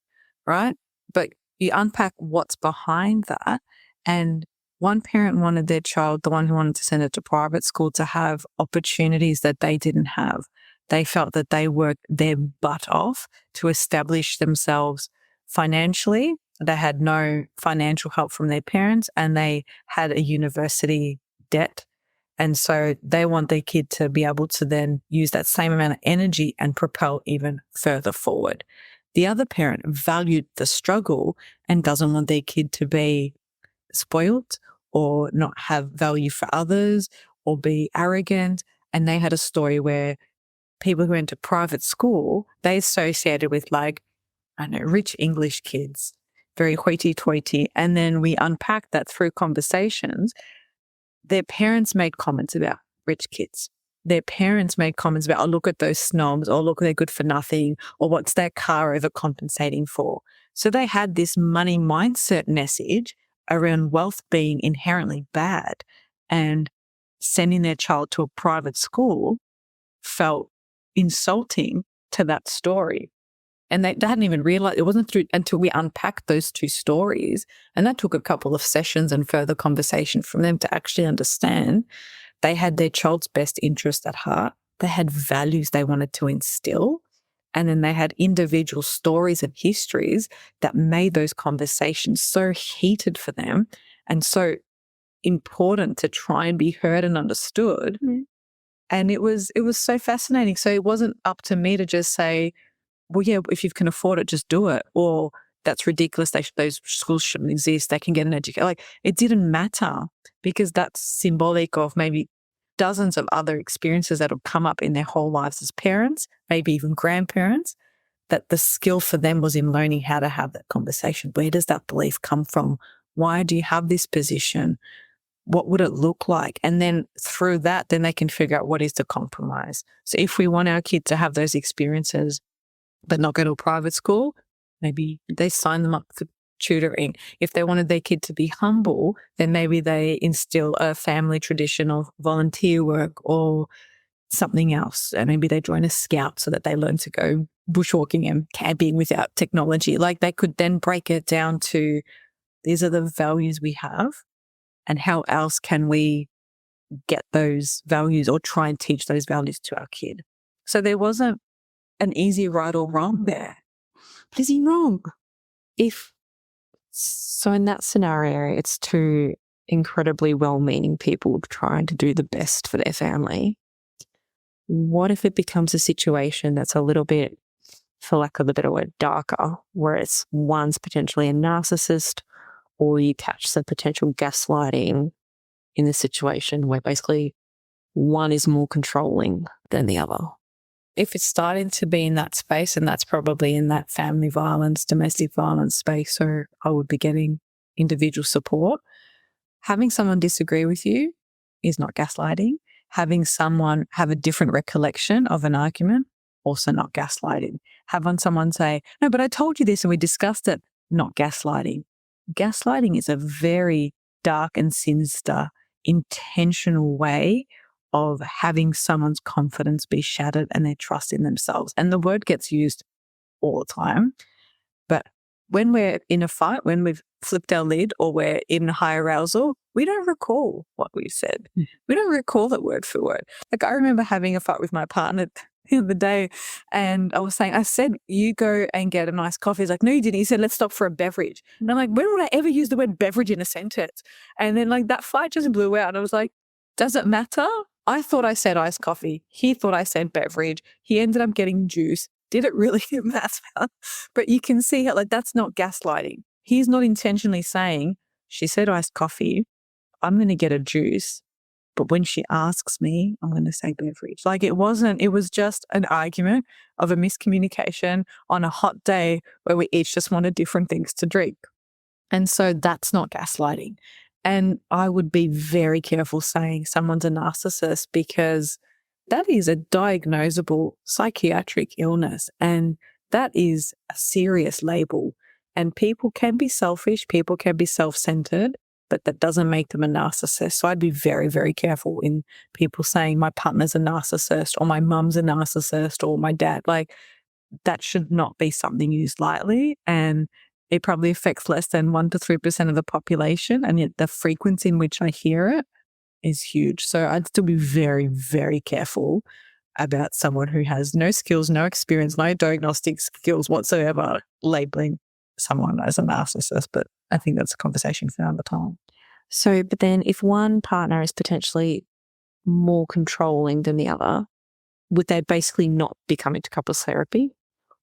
A: right? But you unpack what's behind that. And one parent wanted their child, the one who wanted to send it to private school, to have opportunities that they didn't have. They felt that they worked their butt off to establish themselves financially. They had no financial help from their parents and they had a university debt. And so they want their kid to be able to then use that same amount of energy and propel even further forward. The other parent valued the struggle and doesn't want their kid to be spoiled or not have value for others or be arrogant. And they had a story where people who went to private school, they associated with rich English kids, very hoity-toity. And then we unpacked that through conversations. Their parents made comments about rich kids. their parents made comments about, oh, look at those snobs, or look, they're good for nothing, or what's their car overcompensating for? So they had this money mindset message around wealth being inherently bad, and sending their child to a private school felt insulting to that story. And they hadn't even realized, it wasn't until we unpacked those two stories, and that took a couple of sessions and further conversation from them to actually understand they had their child's best interest at heart. They had values they wanted to instill. And then they had individual stories and histories that made those conversations so heated for them and so important to try and be heard and understood. And it was so fascinating. So it wasn't up to me to just say, well, yeah, if you can afford it, just do it. Or that's ridiculous. Those schools shouldn't exist. They can get an education. Like, it didn't matter, because that's symbolic of maybe dozens of other experiences that have come up in their whole lives as parents, maybe even grandparents, that the skill for them was in learning how to have that conversation. Where does that belief come from? Why do you have this position? What would it look like? And then through that, then they can figure out what is the compromise. So if we want our kid to have those experiences but not go to a private school, maybe they sign them up for tutoring. If they wanted their kid to be humble, then maybe they instill a family tradition of volunteer work or something else. And maybe they join a scout so that they learn to go bushwalking and camping without technology. Like, they could then break it down to, these are the values we have, and how else can we get those values or try and teach those values to our kid? So there wasn't an easy right or wrong there. But is he wrong?
B: So in that scenario, it's two incredibly well-meaning people trying to do the best for their family. What if it becomes a situation that's a little bit, for lack of a better word, darker, where it's one's potentially a narcissist, or you catch some potential gaslighting in the situation where basically one is more controlling than the other?
A: If it's starting to be in that space, and that's probably in that family violence, domestic violence space, so I would be getting individual support. Having someone disagree with you is not gaslighting. Having someone have a different recollection of an argument, also not gaslighting. Having someone say, no, but I told you this and we discussed it, not gaslighting. Gaslighting is a very dark and sinister, intentional way of having someone's confidence be shattered and their trust in themselves. And the word gets used all the time. But when we're in a fight, when we've flipped our lid or we're in high arousal, we don't recall what we've said. We don't recall it word for word. Like, I remember having a fight with my partner the other day, and I said, you go and get a nice coffee. He's like, no, you didn't. He said, let's stop for a beverage. And I'm like, when would I ever use the word beverage in a sentence? And then like that fight just blew out. And I was like, does it matter? I thought I said iced coffee. He thought I said beverage. He ended up getting juice. Did it really matter? But you can see how, like, that's not gaslighting. He's not intentionally saying, she said iced coffee, I'm going to get a juice. But when she asks me, I'm going to say beverage. Like, it was just an argument of a miscommunication on a hot day where we each just wanted different things to drink. And so that's not gaslighting. And I would be very careful saying someone's a narcissist, because that is a diagnosable psychiatric illness, and that is a serious label. And people can be selfish, people can be self-centered, but that doesn't make them a narcissist. So I'd be very, very careful in people saying my partner's a narcissist or my mum's a narcissist or my dad. Like, that should not be something used lightly. And it probably affects less than 1% to 3% of the population. And yet the frequency in which I hear it is huge. So I'd still be very, very careful about someone who has no skills, no experience, no diagnostic skills whatsoever, labeling someone as a narcissist. But I think that's a conversation for another time.
B: So, but then if one partner is potentially more controlling than the other, would they basically not be coming to couples therapy?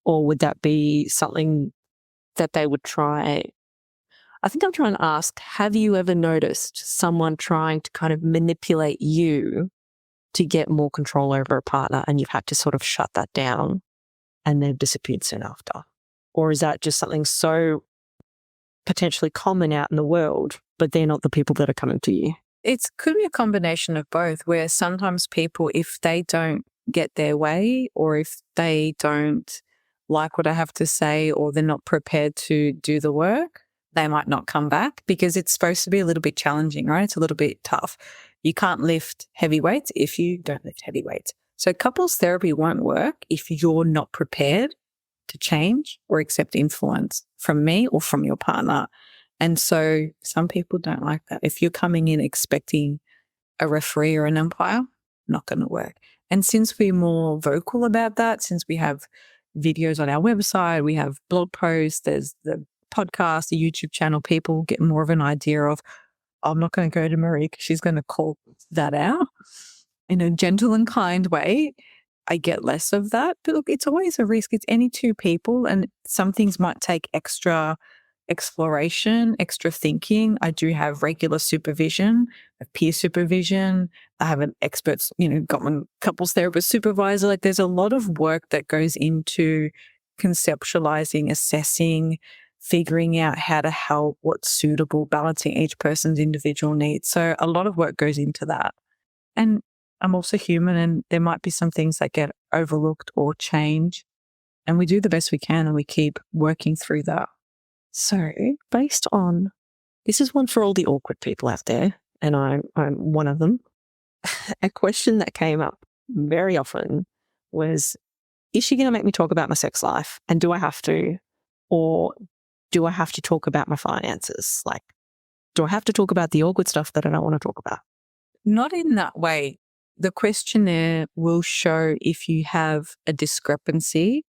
B: Or would that be something that they would try? I think I'm trying to ask, have you ever noticed someone trying to kind of manipulate you to get more control over a partner, and you've had to sort of shut that down and they've disappeared soon after? Or is that just something so potentially common out in the world, but they're not the people that are coming to you?
A: It could be a combination of both, where sometimes people, if they don't get their way or if they don't like what I have to say or they're not prepared to do the work, they might not come back because it's supposed to be a little bit challenging, right? It's a little bit tough. You can't lift heavy weights if you don't lift heavy weights. So couples therapy won't work if you're not prepared to change or accept influence from me or from your partner. And so some people don't like that. If you're coming in expecting a referee or an umpire, not going to work. And since we're more vocal about that, since we have videos on our website, we have blog posts, there's the podcast, the YouTube channel, people get more of an idea of, I'm not going to go to Marie because she's going to call that out in a gentle and kind way. I get less of that. But look, it's always a risk. It's any two people, and some things might take extra exploration, extra thinking. I do have regular supervision, peer supervision. I have an expert, got my couples therapist supervisor. Like there's a lot of work that goes into conceptualizing, assessing, figuring out how to help, what's suitable, balancing each person's individual needs. So a lot of work goes into that. And I'm also human and there might be some things that get overlooked or change. And we do the best we can and we keep working through that.
B: So, based on this is one for all the awkward people out there, and I'm one of them. A question that came up very often was, is she going to make me talk about my sex life? And do I have to? Or do I have to talk about my finances? Like, do I have to talk about the awkward stuff that I don't want to talk about?
A: Not in that way. The questionnaire will show if you have a discrepancy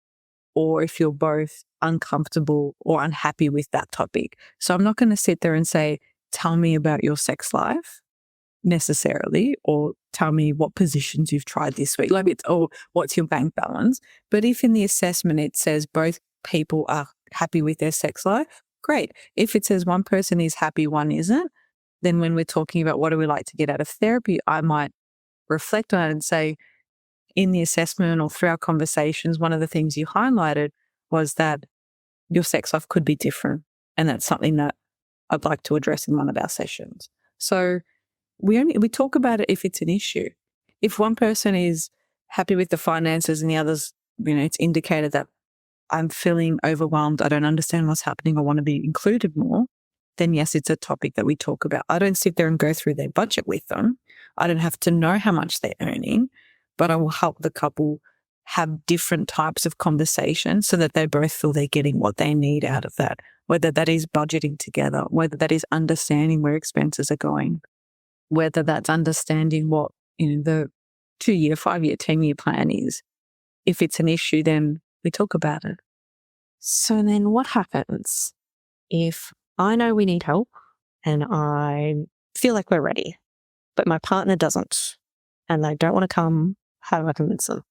A: or if you're both uncomfortable or unhappy with that topic. So I'm not going to sit there and say, tell me about your sex life necessarily, or tell me what positions you've tried this week. Like or what's your bank balance? But if in the assessment it says both people are happy with their sex life, great. If it says one person is happy, one isn't, then when we're talking about what do we like to get out of therapy, I might reflect on it and say, in the assessment or through our conversations, one of the things you highlighted was that your sex life could be different. And that's something that I'd like to address in one of our sessions. So we talk about it if it's an issue. If one person is happy with the finances and the others, it's indicated that I'm feeling overwhelmed, I don't understand what's happening, I want to be included more, then yes, it's a topic that we talk about. I don't sit there and go through their budget with them. I don't have to know how much they're earning, but I will help the couple have different types of conversations so that they both feel they're getting what they need out of that, whether that is budgeting together, whether that is understanding where expenses are going, whether that's understanding what the 2-year, 5-year, 10-year plan is. If it's an issue, then we talk about it.
B: So then what happens if I know we need help and I feel like we're ready, but my partner doesn't and they don't want to come? How do I convince them?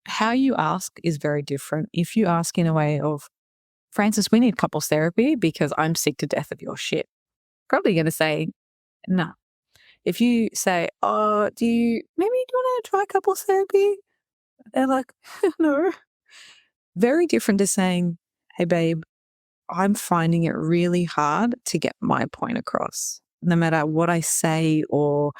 A: How you ask is very different. If you ask in a way of, Frances, we need couples therapy because I'm sick to death of your shit, probably going to say, no. If you say, do you want to try couples therapy? They're like, no. Very different to saying, hey, babe, I'm finding it really hard to get my point across. No matter what I say, or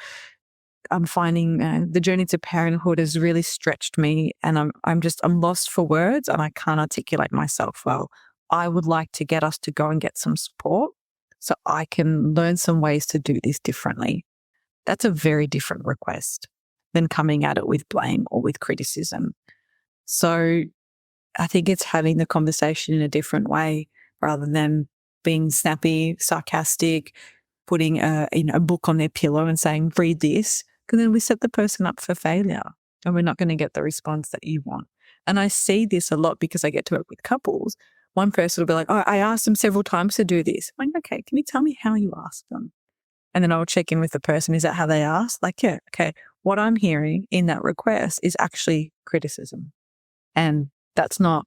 A: I'm finding the journey to parenthood has really stretched me and I'm lost for words and I can't articulate myself well. I would like to get us to go and get some support so I can learn some ways to do this differently. That's a very different request than coming at it with blame or with criticism. So I think it's having the conversation in a different way rather than being snappy, sarcastic, putting a book on their pillow and saying, read this, because then we set the person up for failure and we're not going to get the response that you want. And I see this a lot because I get to work with couples. One person will be like, I asked them several times to do this. I'm like, okay, can you tell me how you asked them? And then I'll check in with the person. Is that how they asked? Like, yeah, okay. What I'm hearing in that request is actually criticism. And that's not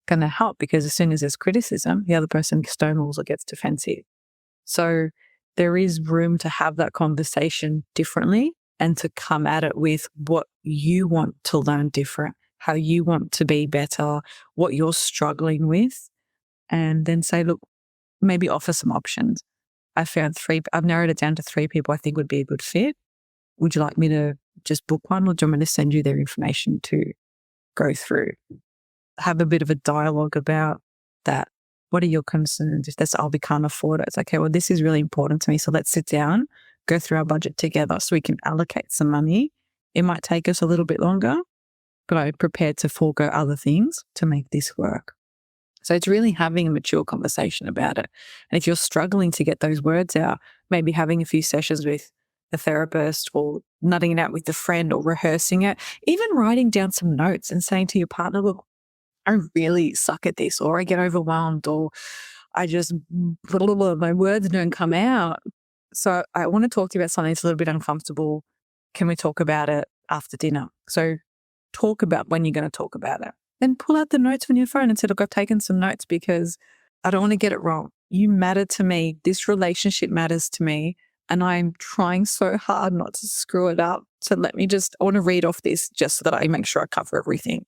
A: going to help because as soon as there's criticism, the other person stonewalls or gets defensive. So there is room to have that conversation differently and to come at it with what you want to learn different, how you want to be better, what you're struggling with, and then say, look, maybe offer some options. I found 3, I've narrowed it down to 3 people I think would be a good fit. Would you like me to just book one, or do you want me to send you their information to go through? Have a bit of a dialogue about that. What are your concerns? If that's, we can't afford it, it's okay, well, this is really important to me. So let's sit down, go through our budget together so we can allocate some money. It might take us a little bit longer, but I'm prepared to forego other things to make this work. So it's really having a mature conversation about it. And if you're struggling to get those words out, maybe having a few sessions with a therapist, or nutting it out with a friend, or rehearsing it, even writing down some notes and saying to your partner, look, I really suck at this, or I get overwhelmed, or I just, my words don't come out. So I want to talk to you about something that's a little bit uncomfortable. Can we talk about it after dinner? So talk about when you're going to talk about it. Then pull out the notes on your phone and say, look, I've taken some notes because I don't want to get it wrong. You matter to me. This relationship matters to me. And I'm trying so hard not to screw it up. So I want to read off this just so that I make sure I cover everything.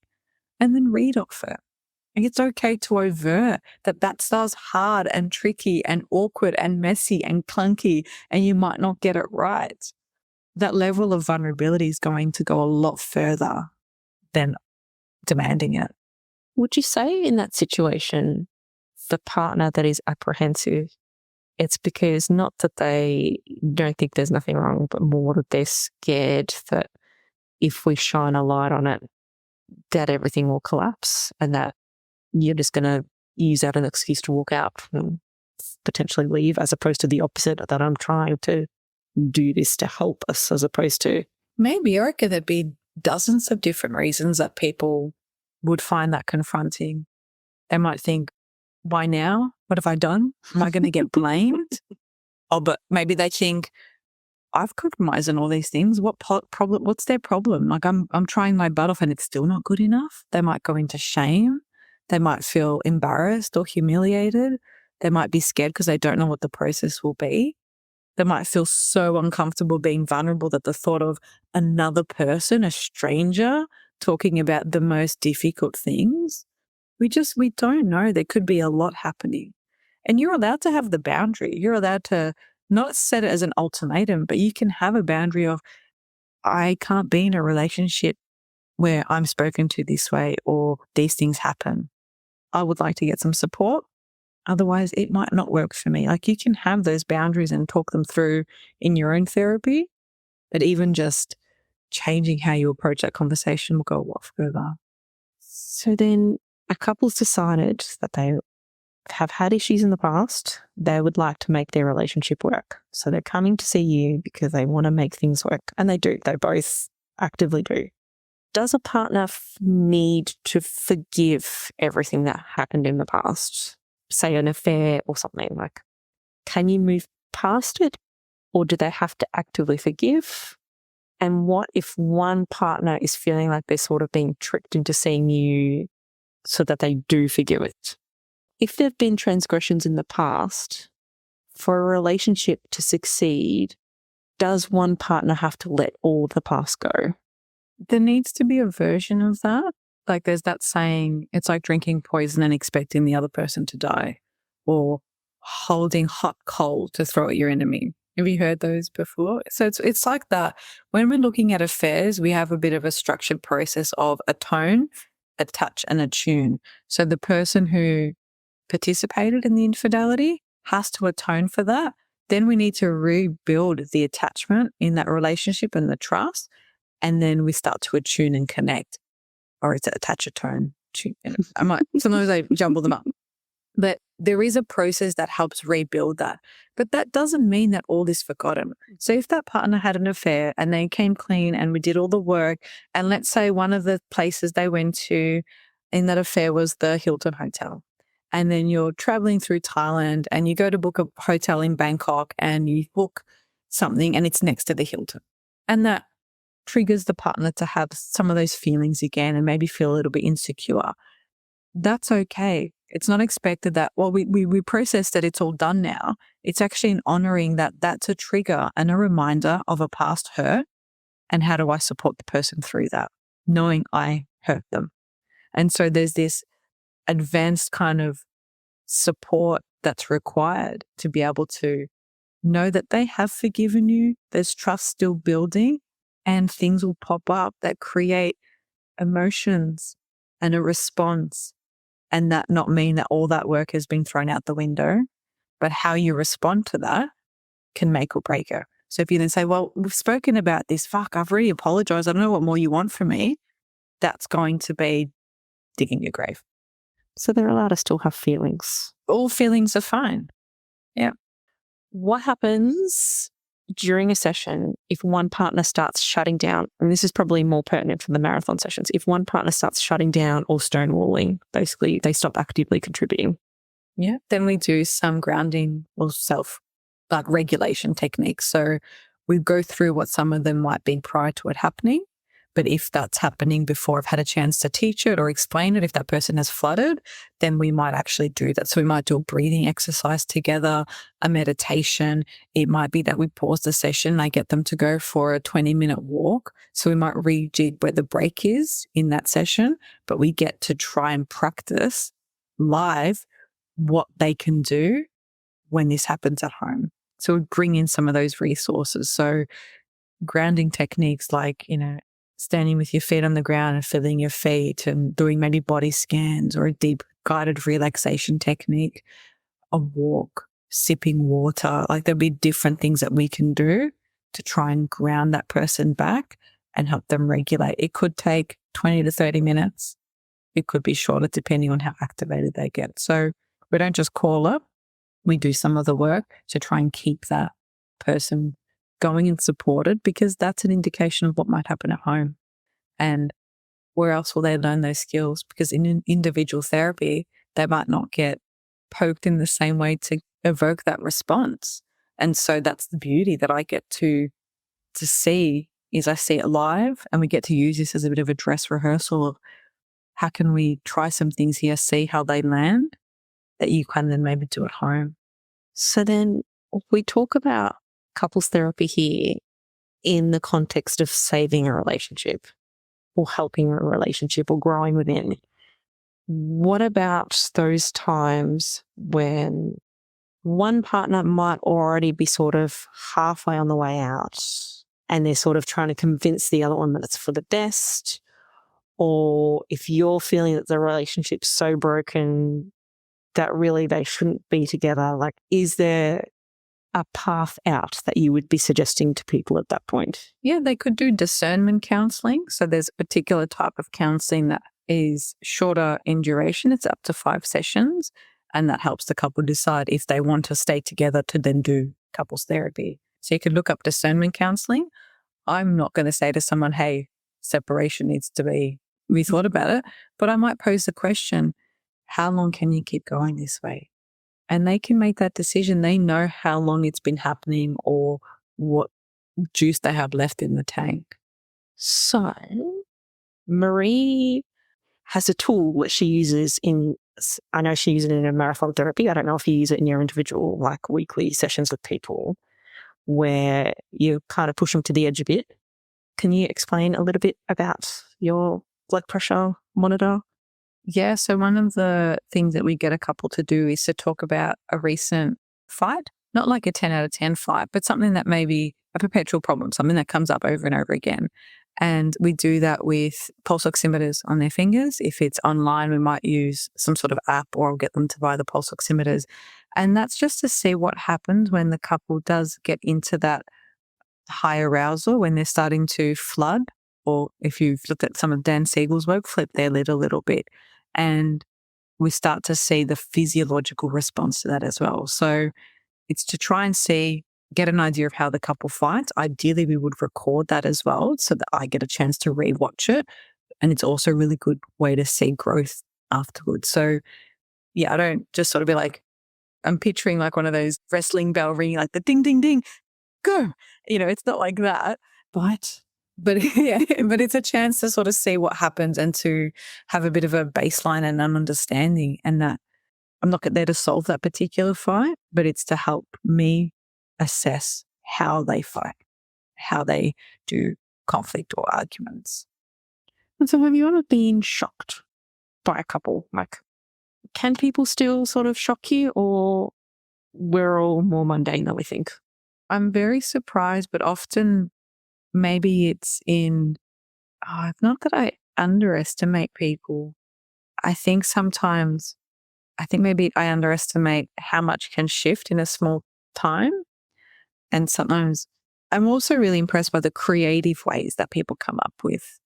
A: And then read off it. And it's okay to overt that stuff's hard and tricky and awkward and messy and clunky, and you might not get it right. That level of vulnerability is going to go a lot further than demanding it.
B: Would you say in that situation, the partner that is apprehensive, it's because not that they don't think there's nothing wrong, but more that they're scared that if we shine a light on it, that everything will collapse, and that you're just going to use that as an excuse to walk out and potentially leave, as opposed to the opposite, that I'm trying to do this to help us, as opposed to...
A: Maybe I reckon there'd be dozens of different reasons that people would find that confronting. They might think, why now? What have I done? Am I going to get blamed? But maybe they think, I've compromised on all these things. What's their problem? Like I'm trying my butt off and it's still not good enough. They might go into shame. They might feel embarrassed or humiliated. They might be scared because they don't know what the process will be. They might feel so uncomfortable being vulnerable that the thought of another person, a stranger, talking about the most difficult things, we don't know. There could be a lot happening. And you're allowed to have the boundary. You're allowed to not set it as an ultimatum, but you can have a boundary of, I can't be in a relationship where I'm spoken to this way or these things happen. I would like to get some support. Otherwise, it might not work for me. Like, you can have those boundaries and talk them through in your own therapy, but even just changing how you approach that conversation will go a lot further.
B: So then a couple's decided that they have had issues in the past. They would like to make their relationship work. So they're coming to see you because they want to make things work. And they do. They both actively do. Does a partner need to forgive everything that happened in the past? Say an affair or something. Like, can you move past it? Or do they have to actively forgive? And what if one partner is feeling like they're sort of being tricked into seeing you so that they do forgive it? If there have been transgressions in the past, for a relationship to succeed, does one partner have to let all the past go?
A: There needs to be a version of that. Like, there's that saying, it's like drinking poison and expecting the other person to die, or holding hot coal to throw at your enemy. Have you heard those before? So it's like that. When we're looking at affairs, we have a bit of a structured process of a tone, a touch, and a tune. So the person who participated in the infidelity has to atone for that. Then we need to rebuild the attachment in that relationship and the trust. And then we start to attune and connect, or it's attach, a tone. Sometimes I jumble them up. But there is a process that helps rebuild that. But that doesn't mean that all is forgotten. So if that partner had an affair and they came clean and we did all the work, and let's say one of the places they went to in that affair was the Hilton Hotel, and then you're traveling through Thailand and you go to book a hotel in Bangkok and you book something and it's next to the Hilton, and that triggers the partner to have some of those feelings again and maybe feel a little bit insecure. That's okay. It's not expected that, well, we processed that it's all done now. It's actually an honoring that that's a trigger and a reminder of a past hurt, and how do I support the person through that, knowing I hurt them. And so there's this advanced kind of support that's required to be able to know that they have forgiven you. There's trust still building, and things will pop up that create emotions and a response. And that not mean that all that work has been thrown out the window, but how you respond to that can make or break it. So if you then say, well, we've spoken about this, fuck, I've already apologized. I don't know what more you want from me. That's going to be digging your grave.
B: So they're allowed to still have feelings.
A: All feelings are fine. Yeah.
B: What happens during a session if one partner starts shutting down? And this is probably more pertinent for the marathon sessions. If one partner starts shutting down or stonewalling, basically they stop actively contributing.
A: Yeah. Then we do some grounding or regulation techniques. So we go through what some of them might be prior to it happening. But if that's happening before I've had a chance to teach it or explain it, if that person has flooded, then we might actually do that. So we might do a breathing exercise together, a meditation. It might be that we pause the session. I get them to go for a 20-minute walk. So we might rejig where the break is in that session, but we get to try and practice live what they can do when this happens at home. So we bring in some of those resources. So grounding techniques like, standing with your feet on the ground and feeling your feet and doing maybe body scans or a deep guided relaxation technique, a walk, sipping water. Like there'll be different things that we can do to try and ground that person back and help them regulate. It could take 20 to 30 minutes. It could be shorter depending on how activated they get. So we don't just call up. We do some of the work to try and keep that person going and supported, because that's an indication of what might happen at home. And where else will they learn those skills? Because in individual therapy, they might not get poked in the same way to evoke that response. And so that's the beauty that I get to see is I see it live, and we get to use this as a bit of a dress rehearsal of how can we try some things here, see how they land, that you can then maybe do at home.
B: So then we talk about couples therapy here in the context of saving a relationship or helping a relationship or growing within. What about those times when one partner might already be sort of halfway on the way out and they're sort of trying to convince the other one that it's for the best? Or if you're feeling that the relationship's so broken that really they shouldn't be together, like, is there a path out that you would be suggesting to people at that point?
A: Yeah, they could do discernment counselling. So there's a particular type of counselling that is shorter in duration. It's up to 5 sessions, and that helps the couple decide if they want to stay together to then do couples therapy. So you could look up discernment counselling. I'm not going to say to someone, hey, separation needs to be, we thought about it, but I might pose the question, how long can you keep going this way? And they can make that decision. They know how long it's been happening or what juice they have left in the tank.
B: So Marie has a tool that she uses I know she uses it in a marathon therapy. I don't know if you use it in your individual, like weekly sessions with people where you kind of push them to the edge a bit. Can you explain a little bit about your blood pressure monitor?
A: Yeah, so one of the things that we get a couple to do is to talk about a recent fight, not like a 10 out of 10 fight, but something that may be a perpetual problem, something that comes up over and over again. And we do that with pulse oximeters on their fingers. If it's online, we might use some sort of app or I'll get them to buy the pulse oximeters. And that's just to see what happens when the couple does get into that high arousal, when they're starting to flood, or if you've looked at some of Dan Siegel's work, flip their lid a little bit. And we start to see the physiological response to that as well. So it's to try and get an idea of how the couple fights. Ideally, we would record that as well so that I get a chance to rewatch it. And it's also a really good way to see growth afterwards. So yeah, I don't just sort of be like, I'm picturing like one of those wrestling bell ringing, like the ding, ding, ding, go. It's not like that. But yeah, but it's a chance to sort of see what happens and to have a bit of a baseline and an understanding, and that I'm not there to solve that particular fight, but it's to help me assess how they fight, how they do conflict or arguments.
B: And so have you ever been shocked by a couple? Like, can people still sort of shock you, or we're all more mundane than we think?
A: I'm very surprised, but often maybe it's in, not that I underestimate people. I think sometimes, I think maybe I underestimate how much can shift in a small time. And sometimes I'm also really impressed by the creative ways that people come up with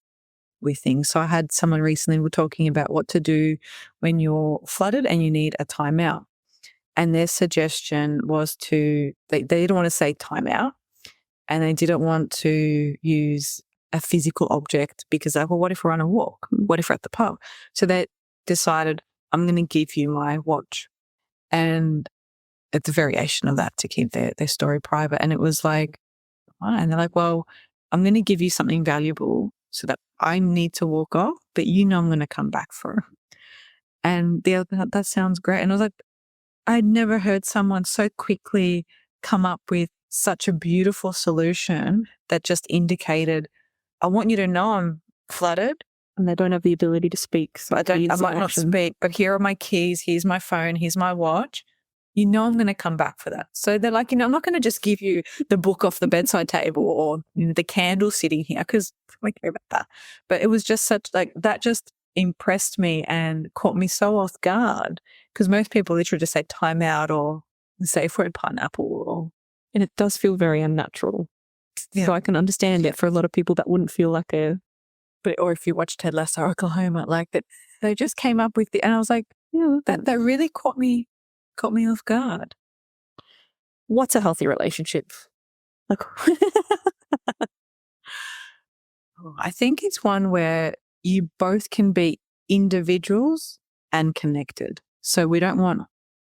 A: things. So I had someone recently were talking about what to do when you're flooded and you need a timeout. And their suggestion was they didn't want to say timeout and they didn't want to use a physical object because they well, what if we're on a walk? What if we're at the pub? So they decided, I'm going to give you my watch. And it's a variation of that to keep their story private. And it was like, why? And they're like, well, I'm going to give you something valuable so that I need to walk off, but you know I'm going to come back for it. And the other, that sounds great. And I was like, I'd never heard someone so quickly come up with such a beautiful solution that just indicated, I want you to know I'm flooded.
B: And they don't have the ability to speak. So
A: I might not speak, but here are my keys. Here's my phone. Here's my watch. You know I'm going to come back for that. So they're like, I'm not going to just give you the book off the bedside table or the candle sitting here because I care about that. But it was just such that just impressed me and caught me so off guard because most people literally just say time out or the safe word pineapple.
B: And it does feel very unnatural. Yeah. So I can understand it for a lot of people that wouldn't feel like
A: or if you watch Ted Lasso Oklahoma, like that, they just came up with and I was like, yeah, that really caught me off guard.
B: What's a healthy relationship? Like,
A: I think it's one where you both can be individuals and connected. So we don't want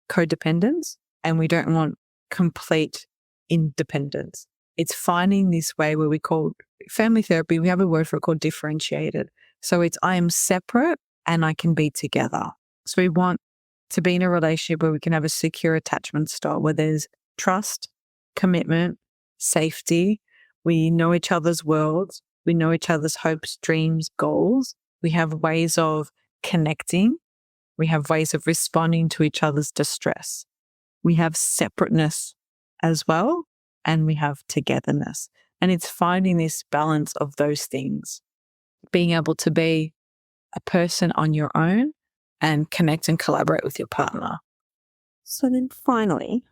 A: codependence and we don't want complete independence. It's finding this way where we call family therapy, we have a word for it called differentiated. So it's I am separate and I can be together. So we want to be in a relationship where we can have a secure attachment style, where there's trust, commitment, safety. We know each other's worlds. We know each other's hopes, dreams, goals. We have ways of connecting. We have ways of responding to each other's distress. We have separateness as well, and we have togetherness. And it's finding this balance of those things, being able to be a person on your own and connect and collaborate with your partner.
B: So then finally,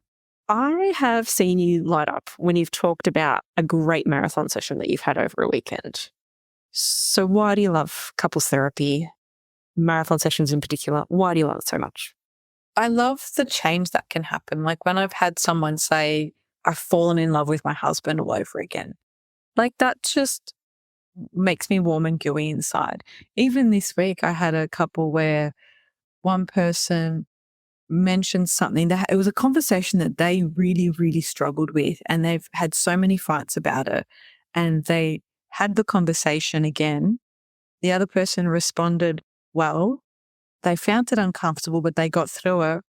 B: I have seen you light up when you've talked about a great marathon session that you've had over a weekend. So why do you love couples therapy, marathon sessions in particular? Why do you love it so much?
A: I love the change that can happen. Like when I've had someone say, I've fallen in love with my husband all over again. Like that just makes me warm and gooey inside. Even this week, I had a couple where one person mentioned something that it was a conversation that they really, really struggled with, and they've had so many fights about it. And they had the conversation again. The other person responded well. They found it uncomfortable, but they got through it.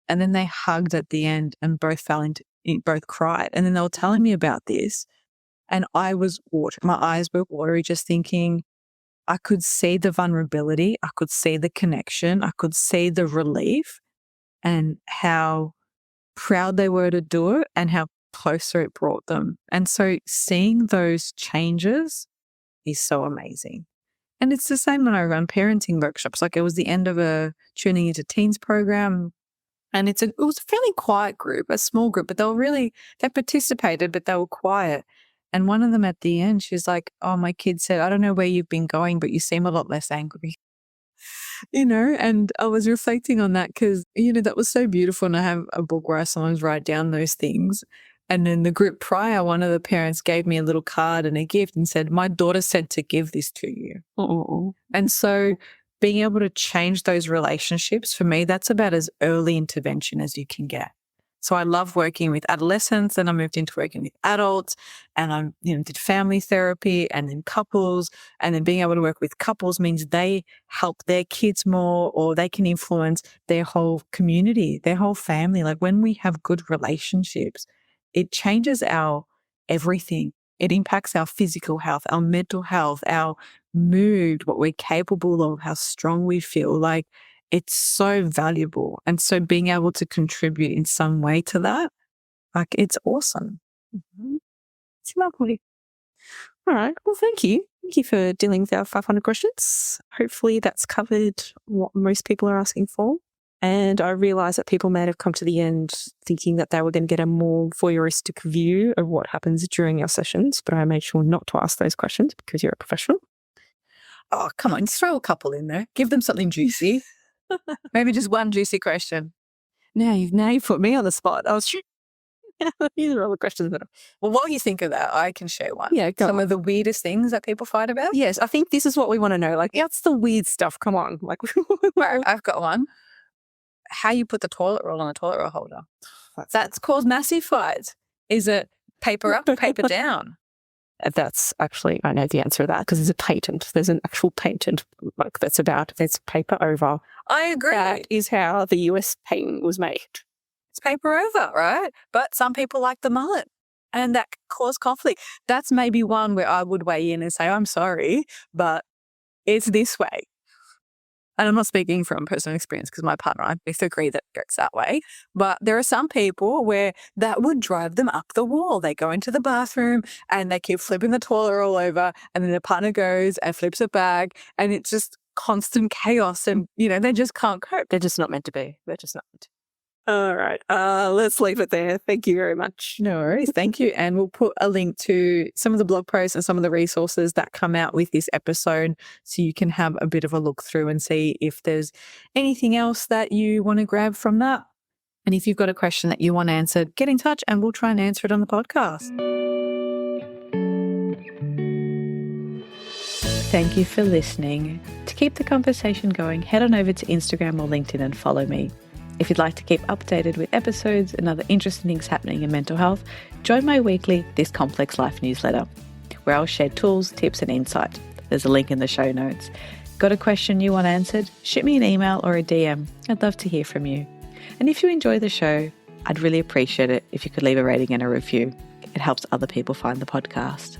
A: And then they hugged at the end and both both cried. And then they were telling me about this. And my eyes were watery just thinking, I could see the vulnerability. I could see the connection. I could see the relief and how proud they were to do it and how closer it brought them. And so seeing those changes is so amazing. And it's the same when I run parenting workshops. Like it was the end of a Tuning Into Teens program. And it was a fairly quiet group, a small group, but they participated, but they were quiet. And one of them at the end, she's like, oh, my kid said, I don't know where you've been going, but you seem a lot less angry. And I was reflecting on that because, that was so beautiful. And I have a book where I sometimes write down those things. And then the group prior, one of the parents gave me a little card and a gift and said, my daughter said to give this to you.
B: Oh.
A: And so being able to change those relationships, for me, that's about as early intervention as you can get. So I love working with adolescents, and I moved into working with adults, and I did family therapy and then couples, and then being able to work with couples means they help their kids more, or they can influence their whole community, their whole family. Like when we have good relationships, it changes our everything. It impacts our physical health, our mental health, our mood, what we're capable of, how strong we feel. Like it's so valuable. And so being able to contribute in some way to that, like it's awesome.
B: It's lovely. All right. Well, thank you. Thank you for dealing with our 500 questions. Hopefully that's covered what most people are asking for. And I realise that people may have come to the end thinking that they were going to get a more voyeuristic view of what happens during our sessions, but I made sure not to ask those questions because you're a professional.
A: Oh, come on, throw a couple in there. Give them something juicy. Maybe just one juicy question.
B: Now you've put me on the spot. I was these are all the questions that
A: Well, while you think of that, I can share one.
B: Yeah, go
A: Some
B: on.
A: of the weirdest things that people fight about.
B: Yes, I think this is what we want to know. Like, that's the weird stuff. Come on. Like,
A: I've got one. How you put the toilet roll on a toilet roll holder. That's caused massive fights. Is it paper up, paper down?
B: That's actually, I know the answer to that because there's a patent. There's an actual patent like that's about it's paper over.
A: I agree.
B: That is how the US patent was made.
A: It's paper over, right? But some people like the mullet and that cause conflict. That's maybe one where I would weigh in and say, I'm sorry, but it's this way. And I'm not speaking from personal experience because my partner and I both agree that it's that way. But there are some people where that would drive them up the wall. They go into the bathroom and they keep flipping the toilet roll over, and then the partner goes and flips it back, and it's just constant chaos. And, they just can't cope.
B: They're just not meant to be. They're just not meant to. All right. Let's leave it there. Thank you very much.
A: No worries. Thank you. And we'll put a link to some of the blog posts and some of the resources that come out with this episode so you can have a bit of a look through and see if there's anything else that you want to grab from that. And if you've got a question that you want answered, get in touch and we'll try and answer it on the podcast. Thank you for listening. To keep the conversation going, head on over to Instagram or LinkedIn and follow me. If you'd like to keep updated with episodes and other interesting things happening in mental health, join my weekly This Complex Life newsletter, where I'll share tools, tips and insight. There's a link in the show notes. Got a question you want answered? Shoot me an email or a DM. I'd love to hear from you. And if you enjoy the show, I'd really appreciate it if you could leave a rating and a review. It helps other people find the podcast.